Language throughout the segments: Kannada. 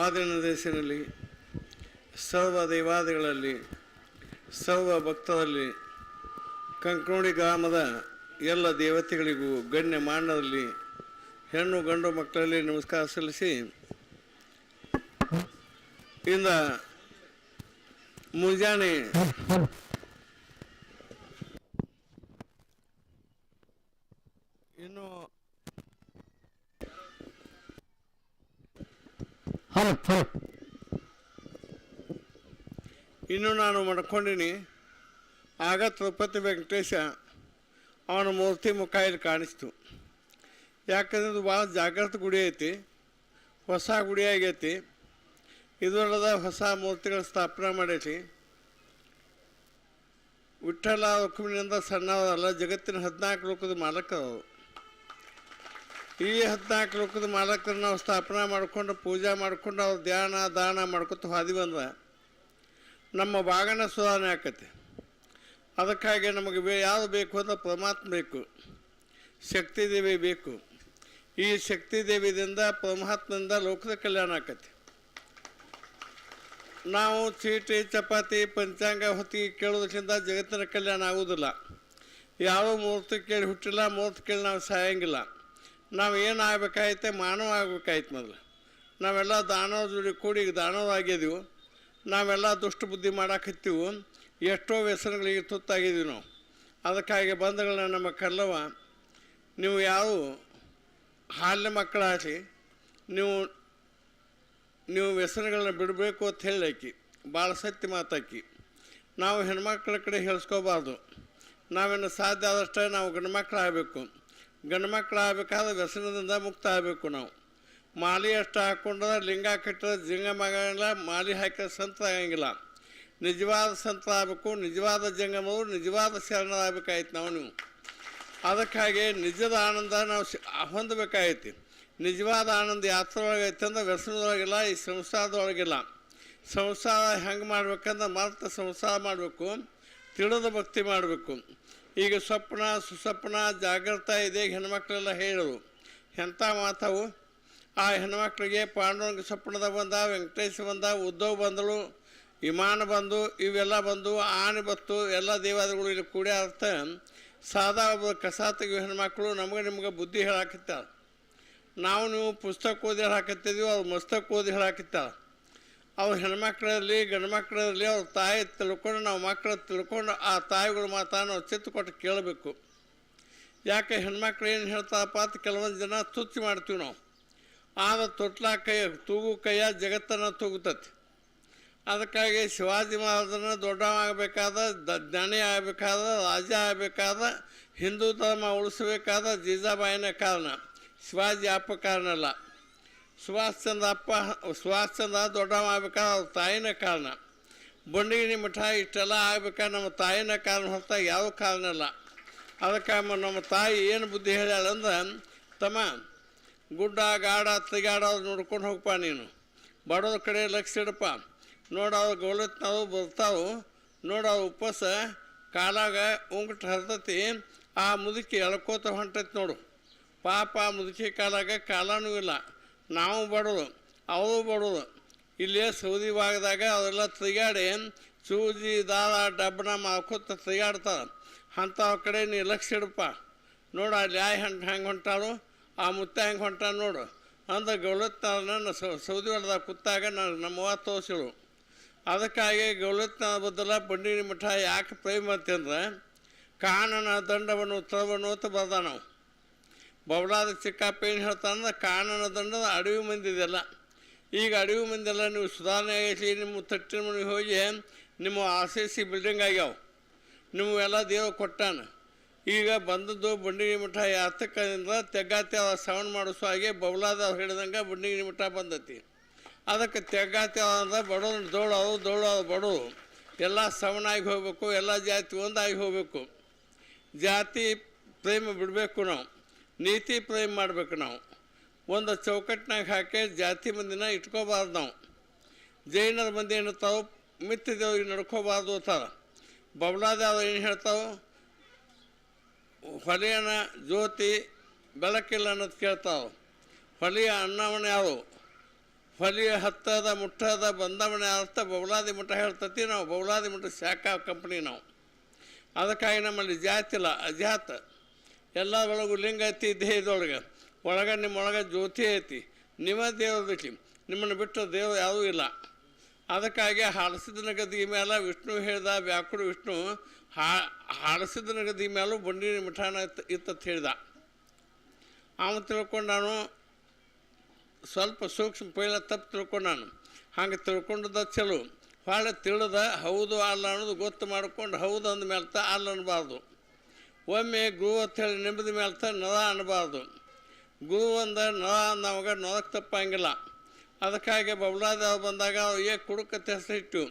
ಆದಿನ ದೇಶದಲ್ಲಿ ಸರ್ವ ದೇವಾದಿಗಳಲ್ಲಿ ಸರ್ವ ಭಕ್ತರಲ್ಲಿ ಕಂಕ್ರೋಡಿ ಗ್ರಾಮದ ಎಲ್ಲ ದೇವತೆಗಳಿಗೂ ಗಣ್ಯ ಮಾನದಲ್ಲಿ ಹೆಣ್ಣು ಗಂಡು ಮಕ್ಕಳಲ್ಲಿ ನಮಸ್ಕಾರ ಸಲ್ಲಿಸಿ ಇಂದ ಮುಂಜಾನೆ ಇನ್ನು ನಾನು ಮಾಡ್ಕೊಂಡಿನಿ. ಆಗ ತಿರುಪತಿ ವೆಂಕಟೇಶ ಅವನ ಮೂರ್ತಿ ಮುಖ ಇಲ್ಲಿ ಕಾಣಿಸ್ತು. ಯಾಕಂದ್ರೆ ಇದು ಭಾಳ ಜಾಗೃತ ಗುಡಿ ಐತಿ, ಹೊಸ ಗುಡಿ ಆಗೈತಿ. ಇದರೊಳದ ಹೊಸ ಮೂರ್ತಿಗಳ ಸ್ಥಾಪನೆ ಮಾಡೈತಿ. ವಿಠ್ಠಲ ರುಕ್ಮಿಣಿಯಿಂದ ಸಣ್ಣವಲ್ಲ, ಜಗತ್ತಿನ 14 ಲೋಕದ ಮಾಲಕರು. ಈ 14 ಲೋಕದ ಮಾಲಕರು ನಾವು ಸ್ಥಾಪನೆ ಮಾಡಿಕೊಂಡು ಪೂಜೆ ಮಾಡಿಕೊಂಡು ಅವ್ರ ಧ್ಯಾನ ದಾನ ಮಾಡ್ಕೊತ ಹಾದಿ ಬಂದ್ರೆ ನಮ್ಮ ಬಾಗನ ಸುಧಾರಣೆ ಆಕತಿ. ಅದಕ್ಕಾಗಿ ನಮಗೆ ಯಾವುದು ಬೇಕು ಅಂದ್ರೆ ಪರಮಾತ್ಮ ಬೇಕು, ಶಕ್ತಿ ದೇವಿ ಬೇಕು. ಈ ಶಕ್ತಿ ದೇವಿಯಿಂದ ಪರಮಾತ್ಮದಿಂದ ಲೋಕದ ಕಲ್ಯಾಣ ಆಕತಿ. ನಾವು ಚೀಟಿ ಚಪಾತಿ ಪಂಚಾಂಗ ಹೊತ್ತಿಗೆ ಕೇಳೋದ್ರಿಂದ ಜಗತ್ತಿನ ಕಲ್ಯಾಣ ಆಗೋದಿಲ್ಲ. ಯಾವ ಮೂರ್ತಿ ಕೇಳಿ ಹುಟ್ಟಿಲ್ಲ, ಮೂರ್ತಿ ಕೇಳಿ ನಾವು ಸಾಯಂಗಿಲ್ಲ. ನಾವು ಏನು ಆಗ್ಬೇಕಾಯ್ತೆ, ಮಾನವ ಆಗ್ಬೇಕಾಯ್ತು. ಮೊದಲು ನಾವೆಲ್ಲ ದಾನವ ಜೋಡಿ ಕೂಡಿ ದಾನವಾಗಿದ್ದೀವಿ. ನಾವೆಲ್ಲ ದುಷ್ಟ ಬುದ್ಧಿ ಮಾಡಾಕತ್ತೀವಿ. ಎಷ್ಟೋ ವ್ಯಸನಗಳಿಗೆ ತುತ್ತಾಗಿದ್ದೀವಿ ನಾವು. ಅದಕ್ಕಾಗಿ ಬಂಧುಗಳನ್ನ ನಮ್ಮ ಕಲ್ಲವ, ನೀವು ಯಾವ ಹಾಲಿನ ಮಕ್ಕಳಾಗಲಿ ನೀವು ವ್ಯಸನಗಳನ್ನ ಬಿಡಬೇಕು ಅಂತ ಹೇಳಾಕಿ ಭಾಳ ಸತ್ಯ ಮಾತಾಕಿ. ನಾವು ಹೆಣ್ಮಕ್ಳ ಕಡೆ ಹೇಳಿಸ್ಕೋಬಾರ್ದು. ನಾವೇನು ಸಾಧ್ಯ ಆದಷ್ಟೇ ನಾವು ಗಂಡು ಮಕ್ಕಳು ಆಗಬೇಕು. ಗಂಡು ಮಕ್ಕಳು ಆಗಬೇಕಾದ್ರೆ ವ್ಯಸನದಿಂದ ಮುಕ್ತ ಆಗಬೇಕು. ನಾವು ಮಾಲಿ ಅಷ್ಟು ಹಾಕ್ಕೊಂಡ್ರೆ ಲಿಂಗ ಕಟ್ಟಿದ್ರೆ ಜಿಂಗ ಮಗಲ್ಲ, ಮಾಲಿ ಹಾಕಿದ್ರೆ ಸಂತ ಆಗಂಗಿಲ್ಲ. ನಿಜವಾದ ಸಂತ ಆಗಬೇಕು, ನಿಜವಾದ ಜಂಗಮವರು ನಿಜವಾದ ಶರಣರಾಗಬೇಕಾಯ್ತು ನೀವು. ಅದಕ್ಕಾಗಿ ನಿಜದ ಆನಂದ ನಾವು ಹೊಂದಬೇಕಾಗೈತಿ. ನಿಜವಾದ ಆನಂದ ಯಾತ್ರೊಳಗೈತೆ ಅಂದ್ರೆ ವ್ಯಸನದೊಳಗಿಲ್ಲ, ಈ ಸಂಸಾರದೊಳಗಿಲ್ಲ. ಸಂಸಾರ ಹೆಂಗೆ ಮಾಡ್ಬೇಕಂದ್ರೆ ಮರ್ತ ಸಂಸಾರ ಮಾಡಬೇಕು, ತಿಳಿದ ಭಕ್ತಿ ಮಾಡಬೇಕು. ಈಗ ಸ್ವಪ್ನ ಸುಸ್ವಪ್ನ ಜಾಗೃತ ಇದೆ ಹೆಣ್ಮಕ್ಳೆಲ್ಲ ಹೇಳೋದು ಎಂಥ ಮಾತಾವು. ಆ ಹೆಣ್ಮಕ್ಳಿಗೆ ಪಾಂಡುರಂಗ ಸ್ವಪ್ನದ ಬಂದ, ವೆಂಕಟೇಶ ಬಂದ, ಉದ್ಧವ್ ಬಂದಳು, ವಿಮಾನ ಬಂದು, ಇವೆಲ್ಲ ಬಂದು, ಆನೆ ಬತ್ತು, ಎಲ್ಲ ದೇವಾದಿಗಳು ಇಲ್ಲಿ ಕೂಡಿ ಅರ್ಥ. ಸಾದಾ ಒಬ್ಬರು ಕಸ ತೆಗೆಯುವ ಹೆಣ್ಮಕ್ಳು ನಿಮ್ಗೆ ಬುದ್ಧಿ ಹೇಳಾಕತ್ತಾರ. ನೀವು ಪುಸ್ತಕ ಓದಿ ಹೇಳಾಕತ್ತಿದ್ವಿ, ಅವ್ರು ಮಸ್ತಕ ಓದಿ ಹೇಳಾಕತ್ತಾರ. ಅವ್ರು ಹೆಣ್ಮಕ್ಳಲ್ಲಿ ಗಂಡು ಮಕ್ಕಳಲ್ಲಿ ಅವ್ರ ತಾಯಿ ತಿಳ್ಕೊಂಡು ನಾವು ಮಕ್ಕಳು ತಿಳ್ಕೊಂಡು ಆ ತಾಯಿಗಳ ಮಾತಾ ನಾವು ಚಿತ್ತು ಕೊಟ್ಟು ಕೇಳಬೇಕು. ಯಾಕೆ ಹೆಣ್ಮಕ್ಳು ಏನು ಹೇಳ್ತಾರಪ್ಪ ಅಂತ ಕೆಲವೊಂದು ಜನ ತುಚ್ಚು ಮಾಡ್ತೀವಿ ನಾವು. ಆದ ತೊಟ್ಲ ಕೈ ತೂಗು ಕೈಯ ಜಗತ್ತನ್ನು ತೂಗುತ್ತತಿ. ಅದಕ್ಕಾಗಿ ಶಿವಾಜಿ ಮಹಾರಾಜನ ದೊಡ್ಡವಾಗಬೇಕಾದ, ಜ್ಞಾನಿ ಆಗಬೇಕಾದ, ರಾಜ ಆಗಬೇಕಾದ, ಹಿಂದೂ ಧರ್ಮ ಉಳಿಸಬೇಕಾದ ಜೀಜಾಬಾಯಿನ ಕಾರಣ, ಶಿವಾಜಿ ಅಪ್ಪ ಕಾರಣ ಅಲ್ಲ. ಸುಭಾಷ್ ಚಂದ್ರ ದೊಡ್ಡವ ಆಗ್ಬೇಕಾದ್ರೆ ಅವ್ರ ತಾಯಿನ ಕಾರಣ. ಬಂಡಿಗಿನಿ ಮಠ ಇಷ್ಟೆಲ್ಲ ಆಗ್ಬೇಕಾದ್ರೆ ನಮ್ಮ ತಾಯಿನ ಕಾರಣ ಹೊರತಾಗಿ ಯಾವ ಕಾರಣ ಅಲ್ಲ. ಅದಕ್ಕೆ ನಮ್ಮ ತಾಯಿ ಏನು ಬುದ್ಧಿ ಹೇಳ್ಯಾಳಂದ್ರೆ, ತಮ್ಮ ಗುಡ್ಡ ಗಾಡ ತಿಗಾಡೋದು ನೋಡ್ಕೊಂಡು ಹೋಗಪ್ಪ, ನೀನು ಬಡೋದ್ರ ಕಡೆ ಲಕ್ಷ ಇಡಪ್ಪ. ನೋಡವ್ರು ಗೌಲತ್ನವು ಬರ್ತಾವು, ನೋಡವ್ರು ಉಪವಾಸ ಕಾಲಾಗ ಉಂಗುಟ್ಟು ಹರಿದತಿ, ಆ ಮುದುಕಿ ಎಳ್ಕೋತ ಹೊಂಟೈತಿ ನೋಡು. ಪಾಪ ಮುದುಕಿ ಕಾಲನೂ ಇಲ್ಲ. ನಾವು ಬಡೋದು, ಅವರು ಬಡೋದು. ಇಲ್ಲೇ ಸೌದಿ ಭಾಗದಾಗ ಅವರೆಲ್ಲ ತಿರುಗಾಡಿ ಸೂಜಿ ದಾರ ಡಬ್ಬನ ಮಾಡ್ಕೊತ ತಿರುಗಾಡ್ತಾರೆ. ಅಂಥವ್ರ ಕಡೆ ನೀ ಲಕ್ಷ ಇಡಪ್ಪ. ನೋಡು ಅಲ್ಲಿ ಹೆಂಗೆ ಹೊಂಟಾಳು, ಆ ಮುತ್ತ ಹೆಂಗೆ ಹೊಂಟ ನೋಡು ಅಂದ್ರೆ ಗೌಲತ್ನ ಸೌದಿ ಹೊಡೆದಾಗ ಕೂತಾಗ ನಮ್ಮವ್ವ ತೋರಿಸಿಳು. ಅದಕ್ಕಾಗಿ ಗೌಲತ್ನ ಬದಲ ಬಂಡಿಗಿನಿ ಮಠ ಯಾಕೆ ಪ್ರೇಮ ಅಂತಂದ್ರೆ, ಕಾನನ ದಂಡವನ್ನು ತರವನ್ನು ಅಂತ ಬರ್ದ ನಾವು. ಬಬಲಾದ ಚಿಕ್ಕಪ್ಪ ಏನು ಹೇಳ್ತಾನಂದ್ರೆ, ಕಾನನ ದಂಡದ ಅಡವಿ ಮಂದಿದೆಲ್ಲ. ಈಗ ಅಡವಿ ಮಂದಿಲ್ಲ ನೀವು ಸುಧಾರಣೆ ಆಗೈತಿ. ನಿಮ್ಮ ತಟ್ಟಿನ ಮನೆಗೆ ಹೋಗಿ ನಿಮ್ಮ RCC ಬಿಲ್ಡಿಂಗ್ ಆಗ್ಯಾವ, ನಿಮಗೆಲ್ಲ ದೇವ್ರು ಕೊಟ್ಟಾನ. ಈಗ ಬಂದದ್ದು ಬಂಡಿಗಿನಿ ಮಠ ಯಾತಕದಿಂದ ತೆಗ್ಗಾತಿ ಅವ ಶ್ರವಣ ಮಾಡಿಸೋ ಹಾಗೆ ಬಬಲಾದ ಅವ್ರು ಹೇಳಿದಂಗೆ ಬಂಡಿಗಿನಿ ಮಠ ಬಂದತಿ. ಅದಕ್ಕೆ ತೆಗ್ಗಾತಿ ಅಂದ್ರೆ ಬಡೋದು ದೌಡೋದು ಬಡೋದು ಎಲ್ಲ ಶ್ರವಣ ಆಗಿ ಹೋಗಬೇಕು, ಎಲ್ಲ ಜಾತಿ ಒಂದಾಗಿ ಹೋಗಬೇಕು. ಜಾತಿ ಪ್ರೇಮ ಬಿಡಬೇಕು, ನಾವು ನೀತಿ ಪ್ರೇಮ ಮಾಡಬೇಕು. ನಾವು ಒಂದು ಚೌಕಟ್ಟಿನಾಗ ಹಾಕಿ ಜಾತಿ ಮಂದಿನ ಇಟ್ಕೋಬಾರ್ದು. ನಾವು ಜೈನರ ಮಂದಿ ಏನಿರ್ತಾವೆ, ಮಿತ್ತಿದೇವ್ರಿಗೆ ನಡ್ಕೋಬಾರ್ದು ಅಂತಾರೆ. ಬಬಲಾದೇವ ಏನು ಹೇಳ್ತಾವೆ, ಹೊಲೆಯನ ಜ್ಯೋತಿ ಬೆಳಕಿಲ್ಲ ಅನ್ನೋದು ಕೇಳ್ತಾವೆ. ಹೊಲೆಯ ಅನ್ನವನ್ನ ಯಾರು ಹೊಲಿಯ ಹತ್ತದ ಮುಟ್ಟದ ಬಂದವನೇ ಅರ್ಥ ಬೌಲಾದಿ ಮಠ ಹೇಳ್ತತಿ. ನಾವು ಬೌಲಾದಿ ಮಠ ಶಾಖಾ ಕಂಪ್ನಿ ನಾವು. ಅದಕ್ಕಾಗಿ ನಮ್ಮಲ್ಲಿ ಜಾತಿ ಇಲ್ಲ, ಅಜಾತ. ಎಲ್ಲದರೊಳಗೂ ಲಿಂಗ ಐತಿ ದೇಹದೊಳಗೆ. ಒಳಗೆ ನಿಮ್ಮೊಳಗೆ ಜ್ಯೋತಿ ಐತಿ. ನಿಮ್ಮ ದೇವ್ರದಕ್ಕೆ ನಿಮ್ಮನ್ನು ಬಿಟ್ಟು ದೇವ್ರು ಯಾವುದೂ ಇಲ್ಲ. ಅದಕ್ಕಾಗಿ ಹಾಡಿಸಿದ ಗದಿ ಮೇಲೆ ವಿಷ್ಣು ಹೇಳ್ದ, ವ್ಯಾಕುಳ ವಿಷ್ಣು ಹಾಡಿಸಿದ ಗದಿ ಮೇಲೂ ಬಂಡಿ ಮಿಠಾನ ಇತ್ತಂತ ಹೇಳ್ದ. ಅವನು ತಿಳ್ಕೊಂಡಾನು ಸ್ವಲ್ಪ ಸೂಕ್ಷ್ಮ ಪೈಲ ತಪ್ಪು ತಿಳ್ಕೊಂಡಾನು. ಹಂಗೆ ತಿಳ್ಕೊಂಡದ ಚಲೋ. ಹೊಳೆ ತಿಳಿದ ಹೌದು ಅಲ್ಲ ಅನ್ನೋದು ಗೊತ್ತು ಮಾಡ್ಕೊಂಡು ಹೌದು ಅಂದ ಮೇಲ್ತ ಅಲ್ಲ ಅನ್ನಬಾರ್ದು. ಒಮ್ಮೆ ಗುರು ಅಂತ ಹೇಳಿ ನೆಮ್ಮದಿ ಮೇಲ್ತ ನದ ಅನ್ನಬಾರ್ದು. ಗುರು ಅಂದ ನದ ಅಂದವಾಗ ನೊದಕ್ಕೆ ತಪ್ಪಂಗಿಲ್ಲ. ಅದಕ್ಕಾಗಿ ಬಬಲಾದ ಬಂದಾಗ ಕುಡುಕತ್ತೆ ಹೆಸರಿಟ್ಟು.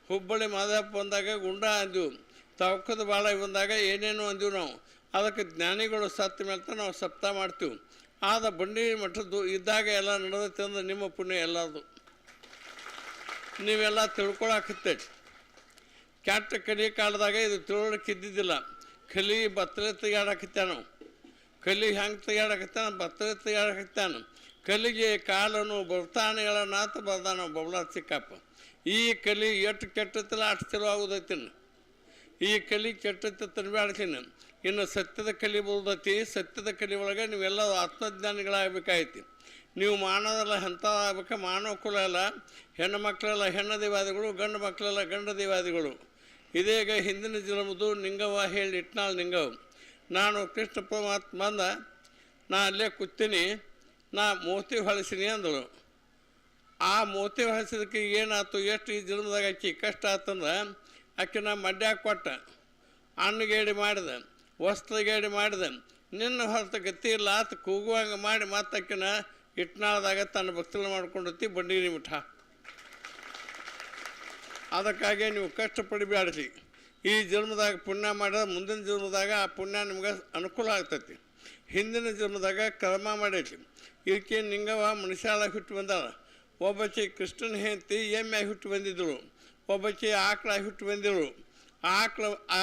ಹುಬ್ಬಳ್ಳಿ ಮಾದಪ್ಪ ಬಂದಾಗ ಗುಂಡ ಅಂದೆವು. ತವಕದ ಬಾಳ ಬಂದಾಗ ಏನೇನು ಅಂದೆವು ನಾವು. ಅದಕ್ಕೆ ಜ್ಞಾನಿಗಳು ಸತ್ತ ಮೇಲ್ತ ನಾವು ಸಪ್ತ ಮಾಡ್ತೀವಿ. ಆದ ಬಂಡಿ ಮಠದ್ದು ಇದ್ದಾಗ ಎಲ್ಲ ನಡೆದೈತೆ ಅಂದ್ರೆ ನಿಮ್ಮ ಪುಣ್ಯ ಎಲ್ಲದು. ನೀವೆಲ್ಲ ತಿಳ್ಕೊಳಕತ್ತೈತಿ. ಕೆಟ್ಟ ಕಲಿ ಕಾಲದಾಗ ಇದು ತಿಳುವಳಿಕೆ ಇದ್ದಿದ್ದಿಲ್ಲ. ಕಲಿ ಬತ್ತಲೆ ತೆಗಿಯಾಡಕತ್ತಾನು. ಕಲಿ ಹೆಂಗೆ ತೆಗಿಯಾಡಕತ್ತಾನ, ಬತ್ತಲೆ ತೆಗಿಯಾಡಕತ್ತಾನು. ಕಲಿಗೆ ಕಾಲನು ಬರ್ತಾನೆಗಳ ನಾತ ಬರ್ದಾನ ಬಬಲಾ ಚಿಕ್ಕಪ್ಪ. ಈ ಕಲಿ ಎಷ್ಟು ಕೆಟ್ಟತ್ತಿಲ್ಲ ಅಷ್ಟು ಚಲೋ ಆಗೋದೈತಿನ. ಈ ಕಲಿ ಕೆಟ್ಟತ್ತೆ ತನ್ಬ್ಯಾಡ್ತೀನಿ. ಇನ್ನು ಸತ್ಯದ ಕಲಿ ಬರ್ತೈತಿ. ಸತ್ಯದ ಕಲಿ ಒಳಗೆ ನೀವೆಲ್ಲ ಆತ್ಮಜ್ಞಾನಿಗಳಾಗಬೇಕಾಯ್ತಿ. ನೀವು ಮಾನವರೆಲ್ಲ ಎಂಥ ಆಗ್ಬೇಕು. ಮಾನವ ಕುಲ ಎಲ್ಲ ಹೆಣ್ಣು ಮಕ್ಕಳೆಲ್ಲ ಹೆಣ್ಣು ದೇವಾದಿಗಳು, ಗಂಡು ಮಕ್ಕಳೆಲ್ಲ ಗಂಡು ದೇವಾದಿಗಳು. ಇದೀಗ ಹಿಂದಿನ ಜನ್ಮದು ನಿಂಗವ್ವ ಹೇಳಿ ಇಟ್ನಾಳು ನಿಂಗವ್. ನಾನು ಕೃಷ್ಣ ಪರಮಾತ್ಮ ಬಂದ, ನಾ ಅಲ್ಲೇ ಕೂತೀನಿ, ನಾ ಮೋತಿ ಹೊಳಿಸಿನಿ ಅಂದಳು. ಆ ಮೋತಿ ಹೊಳಿಸಿದಕ್ಕೆ ಏನಾಯ್ತು, ಎಷ್ಟು ಈ ಜನ್ಮದಾಗ ಆಕಿ ಕಷ್ಟ ಆತಂದ್ರೆ ಆಕೆ ನಾ ಮಡ್ಯಾಗ ಕೊಟ್ಟ, ಅನ್ನಗೇಡಿ ಮಾಡಿದೆ, ವಸ್ತ್ರಗೇಡಿ ಮಾಡಿದೆ. ನಿನ್ನ ಹೊರತು ಗತಿ ಇಲ್ಲ ಆತ ಕೂಗುವಂಗೆ ಮಾಡಿ ಮಾತಾಕಿನ ಇಟ್ನಾಳದಾಗ ತನ್ನ ಭಕ್ತರು ಮಾಡ್ಕೊಂಡತಿ ಬಂಡೀನಿ ಮಿಠ. ಅದಕ್ಕಾಗಿ ನೀವು ಕಷ್ಟಪಡಬೇಡ್ರಿ. ಈ ಜನ್ಮದಾಗ ಪುಣ್ಯ ಮಾಡಿದ್ರೆ ಮುಂದಿನ ಜನ್ಮದಾಗ ಆ ಪುಣ್ಯ ನಿಮ್ಗೆ ಅನುಕೂಲ ಆಗ್ತೈತಿ. ಹಿಂದಿನ ಜನ್ಮದಾಗ ಕರ್ಮ ಮಾಡೈತಿ. ಇದಕ್ಕೆ ನಿಂಗವ್ವ ಮನುಷ್ಯಾಳಾಗಿ ಹುಟ್ಟು ಬಂದಾಳ. ಒಬ್ಬಾಕಿ ಕೃಷ್ಣನ ಹೆಂಡತಿ ಎಮ್ಮೆಯಾಗಿ ಹುಟ್ಟು ಬಂದಿದ್ದಳು. ಒಬ್ಬಾಕಿ ಆಕಳಾಗಿ ಹುಟ್ಟು ಬಂದಿದ್ದಳು.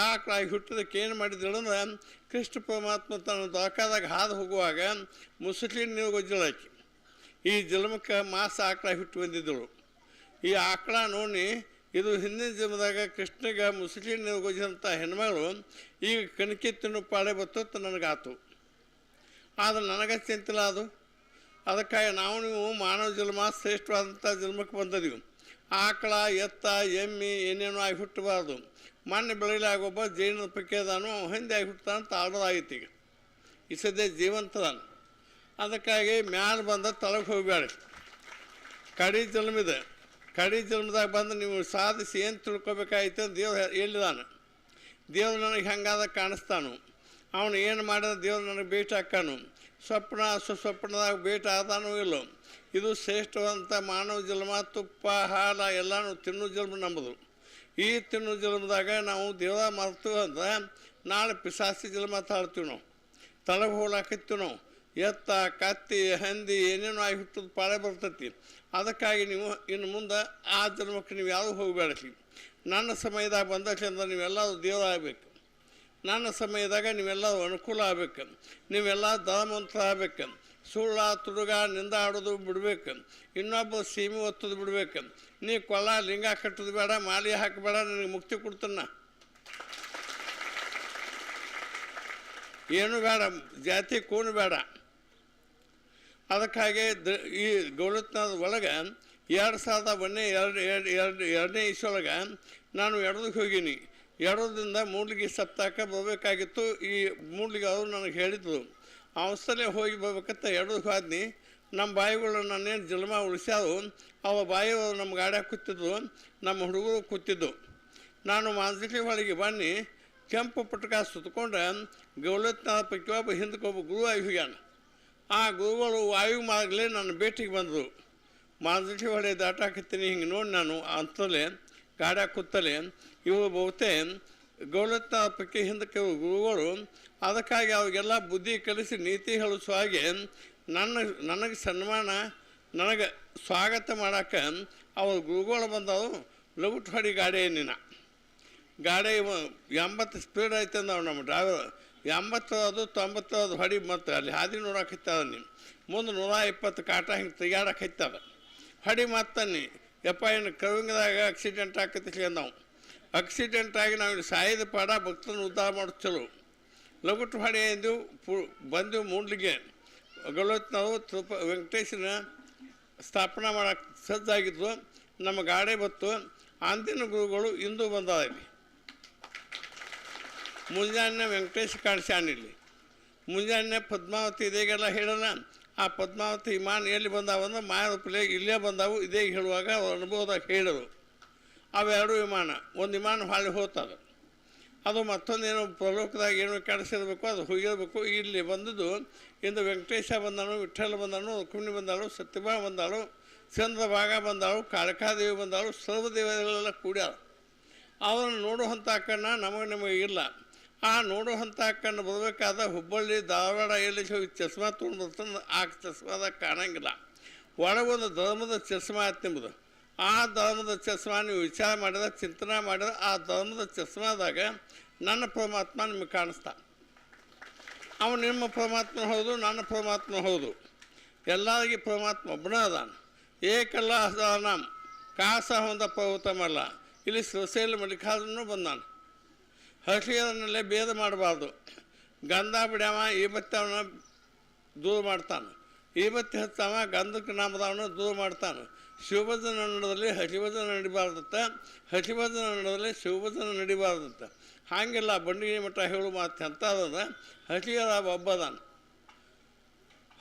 ಆಕಳಾಗಿ ಹುಟ್ಟೋದಕ್ಕೆ ಏನು ಮಾಡಿದಳು ಅಂದ್ರೆ, ಕೃಷ್ಣ ಪರಮಾತ್ಮ ತನ್ನ ದ್ವಾರಕಾದಾಗ ಹಾದು ಹೋಗುವಾಗ ಮುಸುಲಿನ್ ನೀವು ಗೊಜ್ಜಳಾಕಿ. ಈ ಜನ್ಮಕ್ಕೆ ಮಾಸ ಆಕಳಾಗಿ ಹುಟ್ಟು ಬಂದಿದ್ದಳು. ಈ ಆಕಳ ನೋಡಿ ಇದು ಹಿಂದಿನ ಜನ್ಮದಾಗ ಕೃಷ್ಣಗೆ ಮುಸುಲಿನ್ ನೀವು ಗೊಜ್ಜಂಥ ಹೆಣ್ಮಗಳು ಈಗ ಕಣಕಿ ತಿನ್ನು ಪಾಳೆ ಬತ್ತತ್ತು ನನಗಾತು. ಆದರೆ ನನಗೆ ಚಿಂತಿಲ್ಲ ಅದು. ಅದಕ್ಕಾಗಿ ನಾವು ನೀವು ಮಾನವ ಜನ್ಮ ಶ್ರೇಷ್ಠವಾದಂಥ ಜನ್ಮಕ್ಕೆ ಬಂದಿದ್ದೀವಿ. ಆಕಳ ಎತ್ತ ಎಮ್ಮೆ ಏನೇನೋ ಆಗಿ ಹುಟ್ಟಬಾರ್ದು. ಮೊನ್ನೆ ಬೆಳಗ್ಲಾಗ ಒಬ್ಬ ಜೈನದ ಪಕ್ಕೆದಾನು ಹಿಂದೆ ಆಗಿ ಹುಟ್ಟಂತ ಆಡೋದಾಗಿತ್ತು. ಈಗ ಈ ಸದ್ಯ ಜೀವಂತದಾನು. ಅದಕ್ಕಾಗಿ ಮ್ಯಾಲೆ ಬಂದ ತಳಗೆ ಹೋಗಬೇಡಿ. ಕಡಿ ಜನ್ಮಿದೆ. ಕಡಿ ಜನ್ಮದಾಗ ಬಂದು ನೀವು ಸಾಧಿಸಿ ಏನು ತಿಳ್ಕೊಬೇಕಾಯ್ತು ದೇವ್ರು ಎಲ್ಲಿದಾನು. ದೇವ್ರು ನನಗೆ ಹೆಂಗಾದ ಕಾಣಿಸ್ತಾನು. ಅವನು ಏನು ಮಾಡಿದ ದೇವ್ರು ನನಗೆ ಭೇಟಿ ಹಾಕಾನು. ಸ್ವಪ್ನ ಸುಸ್ವಪ್ನದಾಗ ಭೇಟಿ ಆದಾನೂ ಇಲ್ಲೋ. ಇದು ಶ್ರೇಷ್ಠವಂತ ಮಾನವ ಜನ್ಮ. ತುಪ್ಪ ಹಾಲು ಎಲ್ಲನೂ ತಿನ್ನೋ ಜನ್ಮ ನಮ್ಮದು. ಈ ತಿನ್ನೋ ಜನ್ಮದಾಗ ನಾವು ದೇವ ಮರ್ತು ಅಂದ್ರೆ ನಾಳೆ ಪಿಸಾಸಿ ಜನ್ಮ ತಾಳ್ತೀವಿ. ನಾವು ತಳಗೆ ಹೋಗ್ಲಾಕತ್ತೀವಿ. ನಾವು ಎತ್ತ ಕತ್ತಿ ಹಂದಿ ಏನೇನೋ ಆಗಿ ಹುಟ್ಟೋದು ಪಾಳೆ ಬರ್ತೈತಿ. ಅದಕ್ಕಾಗಿ ನೀವು ಇನ್ನು ಮುಂದೆ ಆ ಜನ್ಮಕ್ಕೆ ನೀವು ಯಾವುದು ಹೋಗಬೇಡ್ರಿ. ನನ್ನ ಸಮಯದಾಗ ಬಂದಕ್ಕೆ ಅಂದ್ರೆ ನೀವೆಲ್ಲರೂ ದೇವ್ರು ಆಗಬೇಕು. ನನ್ನ ಸಮಯದಾಗ ನೀವೆಲ್ಲರೂ ಅನುಕೂಲ ಆಗ್ಬೇಕು. ನೀವೆಲ್ಲ ಧರ್ಮವಂತರ ಆಗ್ಬೇಕು. ಸುಳ್ಳ ತುಡುಗ ನಿಂದ ಆಡೋದು ಬಿಡ್ಬೇಕು. ಇನ್ನೊಬ್ಬ ಸೀಮೆ ಒತ್ತೋದು ಬಿಡ್ಬೇಕು. ನೀ ಕೊಲ್ಲ ಲಿಂಗ ಕಟ್ಟೋದು ಬೇಡ, ಮಾಲಿ ಹಾಕಬೇಡ, ನಿನಗೆ ಮುಕ್ತಿ ಕೊಡ್ತಾನ. ಏನು ಬೇಡ, ಜಾತಿ ಕೂಣು ಬೇಡ. ಅದಕ್ಕಾಗಿ ಈ ಗೌರತ್ನದ ಒಳಗೆ 2002ನೇ ಇಸ್ವಿಯೊಳಗೆ ನಾನು ಎಡದಕ್ಕೆ ಹೋಗೀನಿ. ಎಡೋದ್ರಿಂದ ಮೂಡ್ಲಿಗೆ ಸಪ್ತಾಕ ಬರಬೇಕಾಗಿತ್ತು. ಈ ಮೂಡ್ಲಿಗೆ ಅವರು ನನಗೆ ಹೇಳಿದ್ರು ಅವಸ್ಥಲೆ ಹೋಗಿ ಬರ್ಬೇಕಂತ ಎಡದಕ್ಕೆ ಹೋದ್ನಿ. ನಮ್ಮ ಬಾಯಿಗಳು ನಾನೇನು ಜನ್ಮ ಉಳಿಸ್ಯಾವು. ಅವ ಬಾಯಿಯವರು ನಮ್ಮ ಗಾಡ್ಯಾಗ ಕೂತಿದ್ರು, ನಮ್ಮ ಹುಡುಗರು ಕೂತಿದ್ದು. ನಾನು ಮಾಂಸಲಿ ಹೊಳಿಗೆ ಬನ್ನಿ ಕೆಂಪು ಪುಟ್ಕ ಸುತ್ಕೊಂಡು ಗೌಲತ್ನಾದ ಪೈಕಿ ಒಬ್ಬ ಹಿಂದಕ್ಕೆ ಒಬ್ಬ ಗುರು ಆಗಿ ಹೋಗ್ಯಾನ. ಆ ಗುರುಗಳು ವಾಯು ಮಾರ್ಗಲೇ ನನ್ನ ಭೇಟಿಗೆ ಬಂದರು. ಮಾಂಸಲಿ ಹೊಳೆ ದಾಟಾಕತ್ತೀನಿ. ಹಿಂಗೆ ನೋಡಿ ನಾನು ಅಂತಲೇ ಗಾಡ್ಯಾಗ ಕೂತಲೇ ಇವು ಬಹುತೇ ಗೌಲತ್ನಾದ ಪೈಕಿ ಹಿಂದಕ್ಕೆ ಗುರುಗಳು. ಅದಕ್ಕಾಗಿ ಅವ್ರಿಗೆಲ್ಲ ಬುದ್ಧಿ ಕಲಿಸಿ ನೀತಿ ಹೇಳಿಸೋ ಹಾಗೆ ನನಗೆ ಸನ್ಮಾನ, ನನಗೆ ಸ್ವಾಗತ ಮಾಡೋಕ್ಕೆ ಅವ್ರ ಗುರುಗಳು ಬಂದವು. ಲಗುಟ್ ಹೊಡಿ ಗಾಡಿ ಏನಿನ ಗಾಡಿ 80 ಸ್ಪೀಡ್ ಐತೆ ಅಂದವು ನಮ್ಮ ಡ್ರೈವರ್. 80 ಅದು 90 ಅದು ಹೊಡಿ. ಮತ್ತು ಅಲ್ಲಿ ಹಾದಿ ನೋಡೋಕೈತದ. ನೀನು ಮುಂದೆ 120 ಕಾಟ ಹಿಂಗೆ ತೆಗಿಯಾಡಕೈತದ. ಹೊಡಿ ಮಾತನ್ನಿ ಯಪ್ಪ ಏನು ಕವಿಂಗದಾಗ ಆಕ್ಸಿಡೆಂಟ್ ಆಕತಿ ನಾವು ಆಕ್ಸಿಡೆಂಟ್ ಆಗಿ ನಾವು ಇಲ್ಲಿ ಸಾಯಿದ ಪಾಡ ಭಕ್ತನ ಉದ್ಧಾರ ಮಾಡೋದು ಚಲೋ ಲಗುಟ್ಟು ಹೊಡಿ ಎಂದು ಬಂದು ಮೂಡ್ಲಿಗೆ ಗೊಲ್ಲೊತ್ತು ನಾವು ವೆಂಕಟೇಶನ ಸ್ಥಾಪನಾ ಮಾಡೋಕ್ಕೆ ಸಜ್ಜಾಗಿದ್ದು ನಮ್ಮ ಗಾಡಿ ಬತ್ತು ಅಂದಿನ ಗುರುಗಳು ಇಂದು ಬಂದಾದಲ್ಲಿ ಮುಂಜಾನೆ ವೆಂಕಟೇಶ ಕಾಣಿಸ್ಯಾನಿಲ್ಲಿ ಮುಂಜಾನೆ ಪದ್ಮಾವತಿ ಇದೆಗೆಲ್ಲ ಹೇಳಲ್ಲ ಆ ಪದ್ಮಾವತಿ ವಿಮಾನ ಎಲ್ಲಿ ಬಂದಾವಂದ್ರೆ ಮಾಯರೂಪಲೆ ಇಲ್ಲೇ ಬಂದಾವು ಇದೇ ಹೇಳುವಾಗ ಅವ್ರ ಅನುಭವದಾಗ ಹೇಳಿದರು ಅವೆರಡು ವಿಮಾನ ಒಂದು ವಿಮಾನ ಹೊಳ್ಳಿ ಹೋಗ್ತದೆ ಅದು ಮತ್ತೊಂದೇನು ಪ್ರಲೋಕದಾಗ ಏನು ಕಾಣಿಸಿರ್ಬೇಕು ಅದು ಹೋಗಿರಬೇಕು ಇಲ್ಲಿ ಬಂದದ್ದು ಇಂದು ವೆಂಕಟೇಶ ಬಂದಾಳು ವಿಠ್ಠಲ ಬಂದಾಳು ರುಕ್ಮಿಣಿ ಬಂದಾಳು ಸತ್ಯಭಾಮ ಬಂದಾಳು ಚಂದ್ರಭಾಗ ಬಂದಾಳು ಕಾಳಿಕಾದೇವಿ ಬಂದಾಳು ಸರ್ವದೇವತೆಗಳೆಲ್ಲ ಕೂಡ್ಯಾರ ಅವರನ್ನು ನೋಡುವಂಥ ಕಣ್ಣ ನಮಗೆ ಇಲ್ಲ ಆ ನೋಡುವಂಥ ಕಣ್ಣು ಬರಬೇಕಾದ ಹುಬ್ಬಳ್ಳಿ ಧಾರವಾಡ ಎಲ್ಲಿ ಹೋಗಿ ಚಸ್ಮಾ ತೊಗೊಂಡು ಬರ್ತಂದು ಆ ಚಸ್ಮಾದಾಗ ಕಾಣಂಗಿಲ್ಲ ಒಳಗೊಂದು ಧರ್ಮದ ಚಸ್ಮಾ ಆಯ್ತು ನಿಮ್ಮದು ಆ ಧರ್ಮದ ಚಸ್ಮಾ ನೀವು ವಿಚಾರ ಮಾಡಿದ ಚಿಂತನೆ ಮಾಡಿದ ಆ ಧರ್ಮದ ಚಸ್ಮಾದಾಗ ನನ್ನ ಪರಮಾತ್ಮ ನಿಮಗೆ ಕಾಣಿಸ್ತಾ ಅವನು ನಿಮ್ಮ ಪರಮಾತ್ಮ ಹೌದು ನನ್ನ ಪರಮಾತ್ಮ ಹೌದು ಎಲ್ಲರಿಗೆ ಪರಮಾತ್ಮ ಒಬ್ಬನೇ ಅದಾನ ಏಕಲ್ಲ ಅದಾನ ಕಾಸ ಹೊಂದ ಪರ್ವತಮಲ್ಲ ಇಲ್ಲಿ ಶ್ರೀಶೈಲ ಮಲ್ಲಿಕಾರ್ಜುನೂ ಬಂದಾನ ಹಸಿರನ್ನಲ್ಲೇ ಭೇದ ಮಾಡಬಾರ್ದು ಗಂಧ ಬಿಡ್ಯಾವ ಈಬತ್ತವನ್ನ ದೂರ ಮಾಡ್ತಾನೆ ಈಬತ್ತಿ ಹತ್ತವ ಗಂಧಕ್ಕೆ ನಾಮದವನ್ನ ದೂರ ಮಾಡ್ತಾನೆ ಶಿವಭಜನ ನಡೆದಲ್ಲಿ ಹಸಿಭಜನ ನಡಿಬಾರ್ದತ್ತ ಹಸಿಭಜನ ನಡೆದಲ್ಲಿ ಶಿವಭಜನ ನಡಿಬಾರ್ದತ್ತ ಹಾಗೆಲ್ಲ ಬಂಡಿಗೆ ಮಠ ಹೇಳು ಮಾತು ಎಂಥದ ಹಸಿಯದ ಒಬ್ಬದಾನ